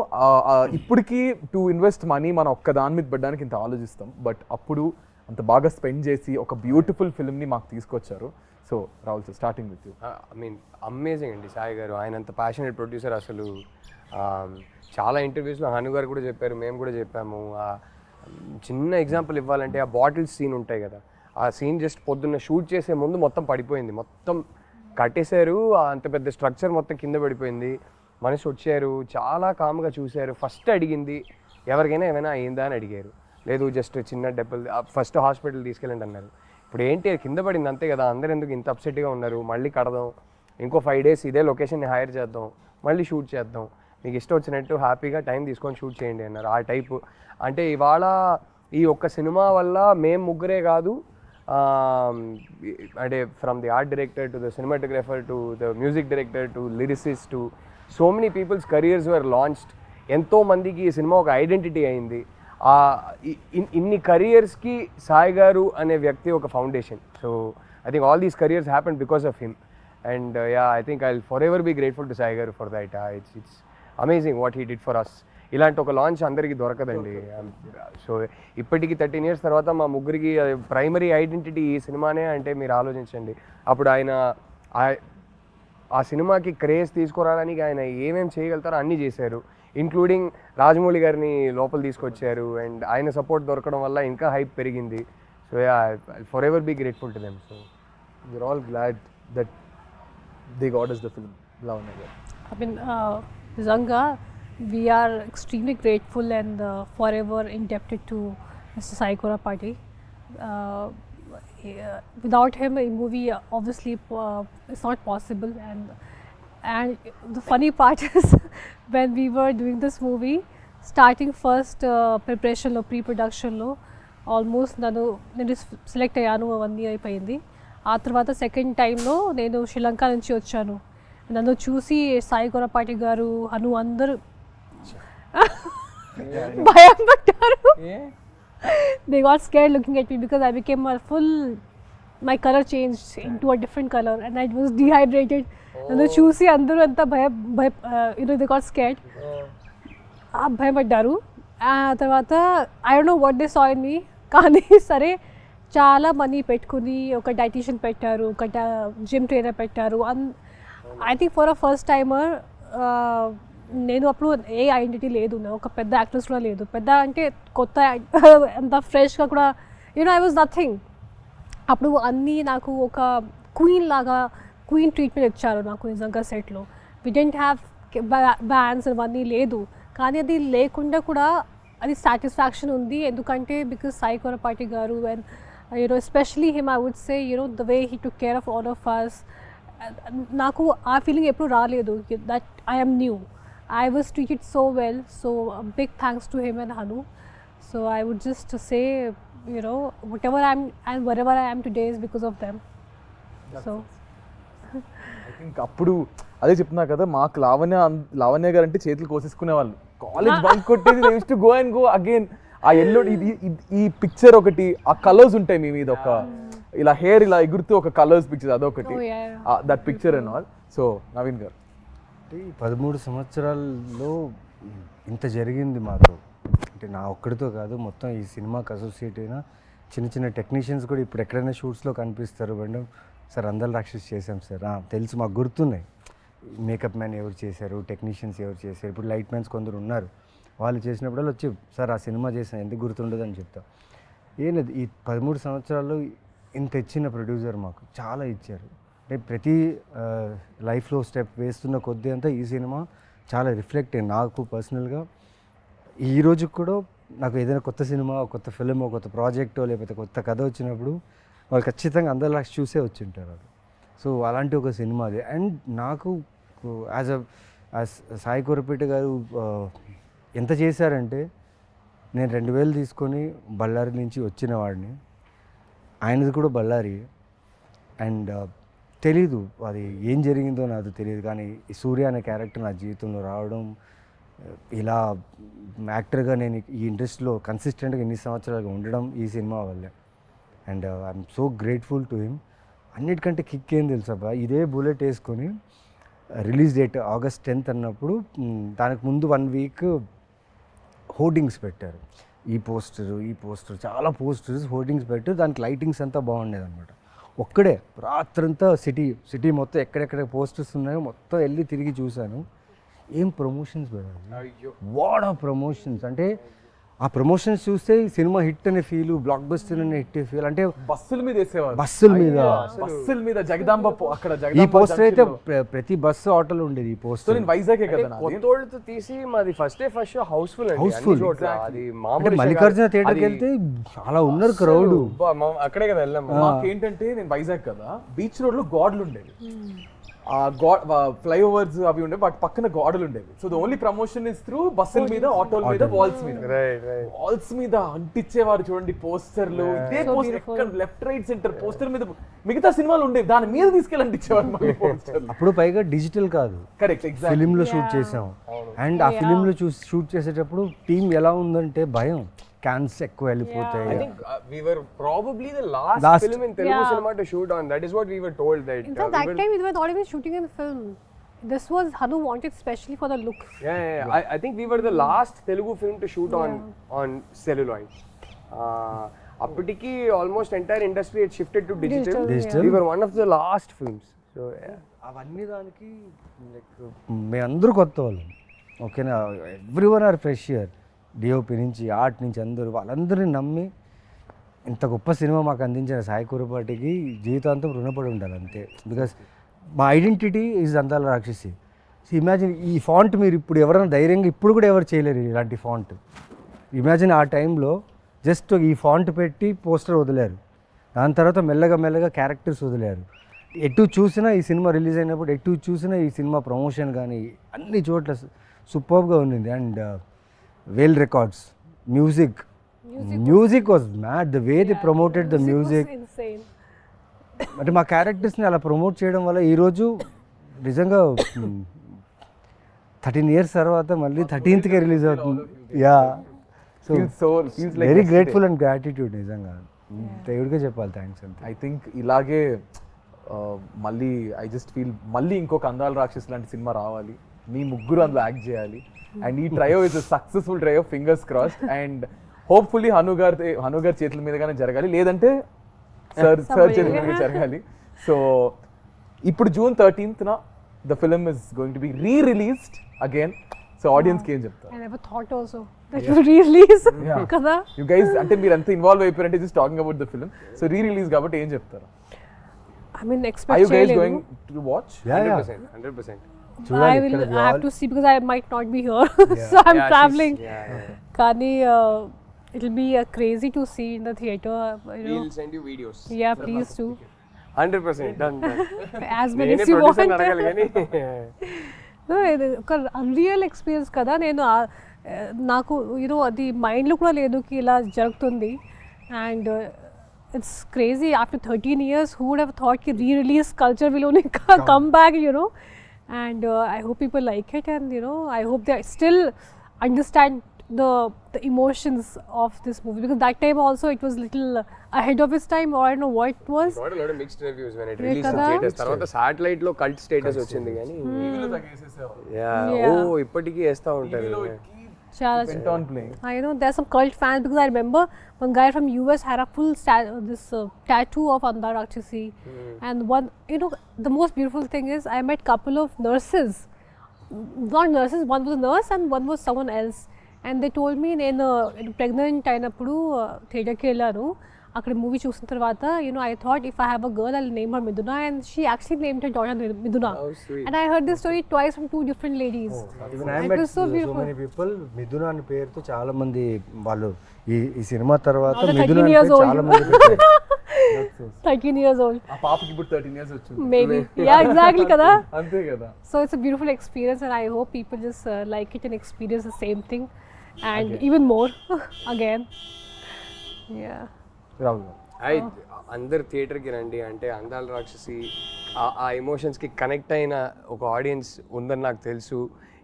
ఇప్పటికీ to invest money మనం ఒక్క దాని మీద పెట్టడానికి ఇంత ఆలోచిస్తాం, బట్ అప్పుడు అంత బాగా స్పెండ్ చేసి ఒక బ్యూటిఫుల్ ఫిల్మ్ని మాకు తీసుకొచ్చారు. So Rahul sir, starting with you. I mean amazing అండి సాయి గారు, ఆయన అంత ప్యాషనేట్ ప్రొడ్యూసర్. అసలు చాలా ఇంటర్వ్యూస్లో హను గారు కూడా చెప్పారు, మేము కూడా చెప్పాము. చిన్న ఎగ్జాంపుల్ ఇవ్వాలంటే ఆ బాటిల్స్ సీన్ ఉంటాయి కదా, ఆ సీన్ జస్ట్ పొద్దున్న షూట్ చేసే ముందు మొత్తం పడిపోయింది, మొత్తం కట్టేశారు, అంత పెద్ద స్ట్రక్చర్ మొత్తం కింద పడిపోయింది. మనిషి వచ్చారు, చాలా కామ్గా చూశారు, ఫస్ట్ అడిగింది ఎవరికైనా ఏమైనా అయిందా అని అడిగారు. లేదు జస్ట్ చిన్న డెబ్బలు, ఫస్ట్ హాస్పిటల్ తీసుకెళ్ళండి అన్నారు. ఇప్పుడు ఏంటి కింద పడింది అంతే కదా, అందరు ఎందుకు ఇంత అప్సెట్గా ఉన్నారు, మళ్ళీ కడదాం, ఇంకో 5 days ఇదే లొకేషన్ని హైర్ చేద్దాం, మళ్ళీ షూట్ చేద్దాం, మీకు ఇష్టం వచ్చినట్టు హ్యాపీగా టైం తీసుకొని షూట్ చేయండి అన్నారు. ఆ టైపు అంటే ఇవాళ ఈ ఒక్క సినిమా వల్ల మేము ముగ్గురే కాదు, అంటే from the art director to the cinematographer to the music director to lyricist to so many peoples careers were launched. ఎంతో మందికి ఈ సినిమా ఒక ఐడెంటిటీ అయింది. ఇన్ని కెరియర్స్కి సాయి గారు అనే వ్యక్తి ఒక foundation. So I think all these careers happen because of him. And I think I will forever be grateful to Sai garu for that. It's amazing what he did for us. ఇలాంటి ఒక launch అందరికీ దొరకదండి. So ఇప్పటికి 13 years తర్వాత మా ముగ్గురికి primary identity ఈ సినిమానే అంటే మీరు ఆలోచించండి. అప్పుడు ఆయన ఆ సినిమాకి క్రేజ్ తీసుకురావడానికి ఆయన ఏమేమి చేయగలుగుతారో అన్నీ చేశారు. ఇంక్లూడింగ్ రాజమౌళి గారిని లోపల తీసుకొచ్చారు. అండ్ ఆయన సపోర్ట్ దొరకడం వల్ల ఇంకా హైప్ పెరిగింది. So forever be grateful to them. So we are all glad that they got us the film. Lavanya garu. I mean, నిజంగా we are extremely grateful and forever indebted to Mr. Sai Tripati. Without him, a movie obviously is not possible. And the funny part is when we were doing this movie, starting first preparation lo, pre-production lo, almost నేను select అయ్యాను, అవన్నీ అయిపోయింది. ఆ తర్వాత second టైంలో నేను శ్రీలంక నుంచి వచ్చాను. నన్ను చూసి సాయి కొరపాటి గారు హను అందరూ భయం పడ్డారు. They got scared looking at me because I became my color changed into a different color and I was dehydrated. నన్ను చూసి అందరూ అంతా they got scared. భయపడ్డారు. ఆ తర్వాత I don't know what they saw in me. కానీ సరే చాలా మనీ పెట్టుకుని ఒక డైటీషియన్ పెట్టారు, ఒక జిమ్ ట్రైనర్ పెట్టారు. I think for a first timer నేను అప్పుడు ఏ ఐడెంటిటీ లేదు, ఒక పెద్ద యాక్ట్రెస్ కూడా లేదు, పెద్ద అంటే కొత్త అంత ఫ్రెష్గా కూడా ఐ వాజ్ నథింగ్. అప్పుడు అన్నీ నాకు ఒక క్వీన్ ట్రీట్మెంట్ ఇచ్చారు నాకు నిజంగా సెట్లో. వి డెంట్ హ్యావ్ బ్యాండ్స్ అవన్నీ లేదు, కానీ అది లేకుండా కూడా అది సాటిస్ఫాక్షన్ ఉంది. ఎందుకంటే because Sai Korapati garu and especially him I would say the way he took care of all of us. నాకు ఆ ఫీలింగ్ ఎప్పుడు రాలేదు that I am new. I was treated so well, so a big thanks to him and Hanu. So I would just say, whatever I am and wherever I am today is because of them. So I think appudu అదే చెప్తున్నా కదా, మాకు లావణ్య గారు అంటే చేతులు కోసేసుకునే వాళ్ళు. College bunk కొట్టేది, they used to go and go again. ఆ ఎల్లో ఈ పిక్చర్ ఒకటి, ఆ కలర్స్ ఉంటాయి మీ మీద, ఒక ఇలా హెయిర్ ఇలా ఎగురుతూ ఒక కలర్స్ పిక్చర్ అదొకటి, that picture and all. So Naveen గారు, అంటే ఈ 13 సంవత్సరాల్లో ఇంత జరిగింది మాతో. అంటే నా ఒక్కడితో కాదు, మొత్తం ఈ సినిమాకి అసోసియేట్ అయిన చిన్న చిన్న టెక్నీషియన్స్ కూడా ఇప్పుడు ఎక్కడైనా షూట్స్లో కనిపిస్తారు. మేడం సార్ అందల రాక్షసి చేసాం సార్, తెలుసు మాకు గుర్తున్నాయి. మేకప్ మ్యాన్ ఎవరు చేశారు, టెక్నీషియన్స్ ఎవరు చేశారు, ఇప్పుడు లైట్ మ్యాన్స్ కొందరు ఉన్నారు, వాళ్ళు చేసినప్పుడల్లా వచ్చి సార్ ఆ సినిమా చేసాను ఎందుకు గుర్తుండదు అని చెప్తా. లేదు ఈ 13 సంవత్సరాల్లో ఇంత ఇచ్చిన ప్రొడ్యూసర్ మాకు చాలా ఇచ్చారు. అంటే ప్రతి లైఫ్లో స్టెప్ వేస్తున్న కొద్దీ అంతా ఈ సినిమా చాలా రిఫ్లెక్ట్ అయ్యింది నాకు పర్సనల్గా. ఈ రోజుకి కూడా నాకు ఏదైనా కొత్త సినిమా, కొత్త ఫిలిం, కొత్త ప్రాజెక్టో లేకపోతే కొత్త కథ వచ్చినప్పుడు వాళ్ళు ఖచ్చితంగా అందరిలా చూసే వచ్చి ఉంటారు అది. సో అలాంటి ఒక సినిమా అది. అండ్ నాకు యాజ్ సాయి కొరపేటి గారు ఎంత చేశారంటే, నేను 2000 తీసుకొని బళ్ళారి నుంచి వచ్చిన వాడిని, ఆయనది కూడా బళ్ళారి. అండ్ తెలీదు అది ఏం జరిగిందో నాకు తెలియదు, కానీ ఈ సూర్య అనే క్యారెక్టర్ నా జీవితంలో రావడం, ఇలా యాక్టర్గా నేను ఈ ఇండస్ట్రీలో కన్సిస్టెంట్గా ఇన్ని సంవత్సరాలుగా ఉండడం ఈ సినిమా వల్లే. And I'm so grateful to him. అన్నిటికంటే కిక్ ఏం తెలుసా, ఇదే బుల్లెట్ వేసుకొని రిలీజ్ డేట్ August 10th అన్నప్పుడు దానికి ముందు 1 week హోర్డింగ్స్ పెట్టారు. ఈ పోస్టర్ చాలా పోస్టర్స్ హోర్డింగ్స్ పెట్టారు. దానికి లైటింగ్స్ అంతా బాగుండేది అనమాట. ఒక్కడే రాత్రంతా సిటీ మొత్తం ఎక్కడెక్కడ పోస్టర్స్ ఉన్నాయో మొత్తం వెళ్ళి తిరిగి చూశాను. ఏం ప్రమోషన్స్ పెట్టారు, వాట్ ఆఫ్ ప్రమోషన్స్. అంటే ఆ ప్రమోషన్స్ చూస్తే ఈ సినిమా హిట్ అనే ఫీల్, బ్లాక్ బస్టర్ అనే హిట్ ఫీల్. అంటే బస్సుల మీద వేసేవారు, బస్సుల మీద బస్సుల మీద జగదాంబ అక్కడ ఈ జగదాంబ పోస్టర్ అయితే ప్రతి బస్సు ఆటోలో ఉండేది ఈ సో పోస్టర్. నేను వైజాగే కదా నాది. కొత్తోళ్ళతో తీసి మాది ఫస్ట్ షో హౌస్ఫుల్ అండి, Houseful. అన్ని చోట్ల. అది అంటే మామూలు మల్లికార్జున థియేటర్కి వెళ్తే చాలా ఉన్నారు క్రౌడ్. అక్కడే కదా వెళ్ళాం. మాకేంటంటే నేను వైజాగ్ కదా, బీచ్ రోడ్ లో గోడలు ఉండేవి, ఆ గోడ్ ఫ్లైఓవర్స్ అవి ఉండేవి, వాటి పక్కన గోడలు ఉండేవి. So the only promotion is through బస్సుల మీద, ఆటోల మీద, వాల్స్ మీద. వాల్స్ మీద అంటించేవారు చూడండి పోస్టర్లు. ఇదే పోస్టర్ ఎక్కడ లెఫ్ట్ రైట్ సెంటర్ పోస్టర్ మీద మిగతా సినిమాలు ఉండేవి, దాని మీద తీసుకెళ్ళి అంటించేవారు మళ్ళీ పోస్టర్లు. అప్పుడు పైగా డిజిటల్ కాదు, కరెక్ట్, ఎగ్జాక్ట్. ఫిలిం లో షూట్ చేసాం. అండ్ ఆ ఫిలిం లో షూట్ చేసేటప్పుడు టీం ఎలా ఉందంటే భయం, క్యాన్స్ ఎక్కువ వెళ్ళిపోతాయి. I think we were probably the last film in Telugu cinema to shoot on. That is what we were told. That In fact, that time we were not even shooting in film. This was Hanu wanted specially for the look. Yeah. I think we were the last Telugu film to shoot on celluloid. Appatiki almost entire industry had shifted to digital. We were one of the last films. So yeah. అవన్నీ దానికి మేమందరూ కొత్త వాళ్ళం, ఓకేనా. Every one or fresh year, DOP నుంచి art నుంచి అందరూ, వాళ్ళందరినీ నమ్మి ఇంత గొప్ప సినిమా మాకు అందించిన సాయి కురపాటికి జీవితాంతం రుణపడి ఉండాలి అంతే. బికాస్ మా ఐడెంటిటీ ఈజ్ అందాల రాక్షసి. ఇమాజిన్ ఈ ఫాంట్ మీరు ఇప్పుడు ఎవరైనా ధైర్యంగా ఇప్పుడు కూడా ఎవరు చేయలేరు ఇలాంటి ఫాంట్. ఇమాజిన్ ఆ టైంలో జస్ట్ ఈ ఫాంట్ పెట్టి పోస్టర్ వదిలేరు, దాని తర్వాత మెల్లగా క్యారెక్టర్స్ వదిలేరు. ఎటు చూసినా ఈ సినిమా రిలీజ్ అయినప్పుడు ఎటు చూసినా ఈ సినిమా ప్రమోషన్ కానీ అన్ని చోట్ల సూపర్గా ఉండింది. And well records, music was mad, the way they promoted the music was insane. అంటే మా క్యారెక్టర్స్ని అలా ప్రమోట్ చేయడం వల్ల ఈరోజు నిజంగా 13 years తర్వాత మళ్ళీ 13th రిలీజ్ అవుతుంది. Yeah, so very grateful and gratitude నిజంగా. దేవుడికే చెప్పాలి థ్యాంక్స్ అంతే. ఐ థింక్ ఇలాగే మళ్ళీ ఐ జస్ట్ ఫీల్ మళ్ళీ ఇంకొక అందాల రాక్షసి లాంటి సినిమా రావాలి, మీ ముగ్గురు అందులో యాక్ట్ చేయాలి. అండ్ ఈ trio is successful trio, fingers crossed. And hopefully Hanu గారి చేతుల మీదగానే జరగాలి, లేదంటే సార్ చేతుల మీద జరగాలి. సో ఇప్పుడు June 13th the film is going to be re-released again. So ఆడియన్స్కి ఏం చెప్తారు? I never thought also that you re-release కదా. యు గైస్ అంటే మీరు అంత ఇన్వాల్వ్ అయిపోయారంటే just talking about the film. So re-release కాబట్టి ఏం చెప్తారు? I mean, Are expect you guys going to watch? Yeah. 100%. I have to see because I might not be here. So I'm traveling. Kani, it'll be crazy to see in the theater. We'll send you videos. Yeah, please do. 100% done. As many as you want. No, ఒక unreal experience కదా. నేను నాకు అది మైండ్లో కూడా లేదు కి ఇలా జరుగుతుంది. And it's crazy after 13 years who would have thought ki re-release culture will only come back, and I hope people like it, and I hope they still understand the emotions of this movie, because that time also it was little ahead of its time, or I don't know what it was. Got a lot of mixed reviews when it released in theaters. Tarvata satellite lo cult status ochindi gaani టీవీలో తగ్గేసేసారు. ఇప్పటికీ వేస్తా ఉంటారు. Went on playing. I know there's some cult fans, because I remember one guy from US had a full tattoo of Andala Rakshasi. And one, the most beautiful thing is I met couple of nurses, not nurses, one was a nurse and one was someone else, and they told me నేను pregnant అయినప్పుడు థియేటర్కి వెళ్ళాను. అక్కడ movie చూసిన తర్వాత I thought if I have a girl I'll name her Miduna, and she actually named her daughter Miduna. Oh, sweet. And I heard this story twice from two different ladies. Even I met so many people మిథున అనే పేరుతో చాలా మంది వాళ్ళు ఈ cinema తర్వాత మిథున అనే పేరు చాలా మంది పెట్టారు. 13 years old. ఆ పాపకి ఇప్పుడు 13 years వచ్చింది. Maybe. Yeah, exactly kada. అంతే కదా. So it's a beautiful experience, and I hope people just like it and experience the same thing and even more again. Yeah. Rahul అందరు థియేటర్కి రండి. అంటే అందాల రాక్షసి ఆ ఎమోషన్స్కి కనెక్ట్ అయిన ఒక ఆడియన్స్ ఉందని నాకు తెలుసు.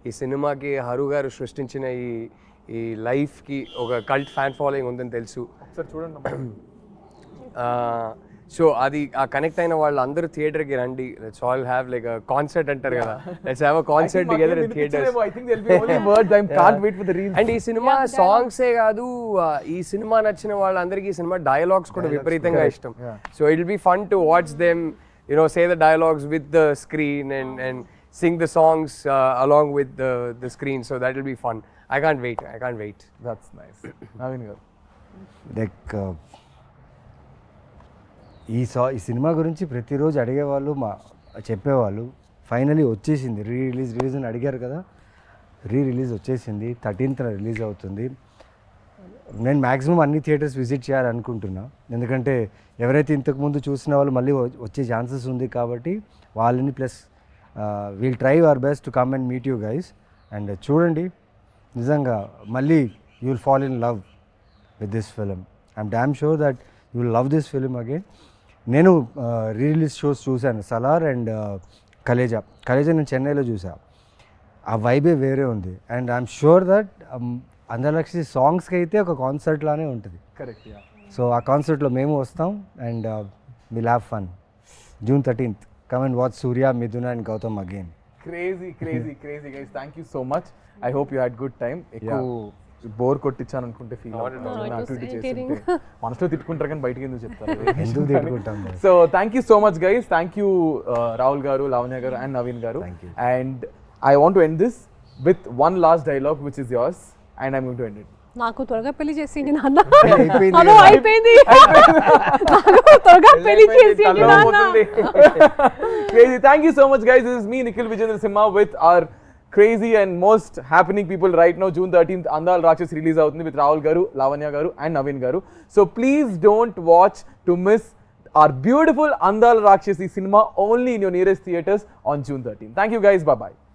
ఈ సినిమాకి హరు గారు సృష్టించిన ఈ లైఫ్కి ఒక కల్ట్ ఫ్యాన్ ఫాలోయింగ్ ఉందని తెలుసు. సార్ చూడండి. సో అది ఆ కనెక్ట్ అయిన వాళ్ళు అందరూ థియేటర్కి రండి. Let's all have like a concert అంటారు కదా, let's have a concert together in theatres. I think there'll be only words. I can't wait for the reels. And ఈ సినిమా సాంగ్సే కాదు, ఈ సినిమా నచ్చిన వాళ్ళందరికీ ఈ సినిమా డైలాగ్స్ కూడా విపరీతంగా ఇష్టం. So it will be fun to watch them say the dialogues with the screen and sing the songs along with the screen. So that will be fun. I can't wait. I can't wait. That's nice. Naveen గారు like ఈ cinema గురించి ప్రతిరోజు అడిగేవాళ్ళు చెప్పేవాళ్ళు. Finally వచ్చేసింది release అని అడిగారు కదా, రిలీజ్ వచ్చేసింది. 13th రిలీజ్ అవుతుంది. నేను మ్యాక్సిమం అన్ని థియేటర్స్ విజిట్ చేయాలనుకుంటున్నా, ఎందుకంటే ఎవరైతే ఇంతకుముందు చూసిన వాళ్ళు మళ్ళీ వచ్చే ఛాన్సెస్ ఉంది కాబట్టి వాళ్ళని, plus we'll try our best to come and meet you guys. And చూడండి, నిజంగా మళ్ళీ you will fall in love with this film. I'm damn sure that you will love this film again. నేను release shows చూశాను, Salaar and Khaleja నేను చెన్నైలో చూసా. ఆ వైబే వేరే ఉంది. అండ్ ఐఎమ్ షూర్ దట్ అందల రాక్షసి సాంగ్స్కి అయితే ఒక కాన్సర్ట్ లానే ఉంటుంది. కరెక్ట్. సో ఆ కాన్సర్ట్లో మేము వస్తాం and will have fun. June 13th, come and watch Surya, Miduna and Gautam again. Crazy guys. Thank you so much. I hope you had good time. ఎక్కువ bore కొట్టించాను అనుకుంటే ఫీల్ మనసులో తిట్టుకుంటారు కానీ బయటకి ఎందుకు చెప్తారు? ఎందుకు తిట్టుకుంటాం? So thank you so much guys. Thank you Rahul garu, Lavanya garu and Naveen garu. And I want to end this with one last dialogue which is yours and I'm going to end it. నాకు త్వరగా పెళ్లి చేసింది నాన్న. అయిపోయింది. త్వరగా పెళ్లి చేసింది నాన్న. Crazy. Thank you so much guys. This is me Nikhil Vijayendra Simha with our crazy and most happening people right now. June 13th Andala Rakshasi release avutundi with Rahul garu, Lavanya garu and Naveen garu. So please don't watch to miss our beautiful Andala Rakshasi cinema only in your nearest theaters on June 13th. Thank you guys. Bye bye.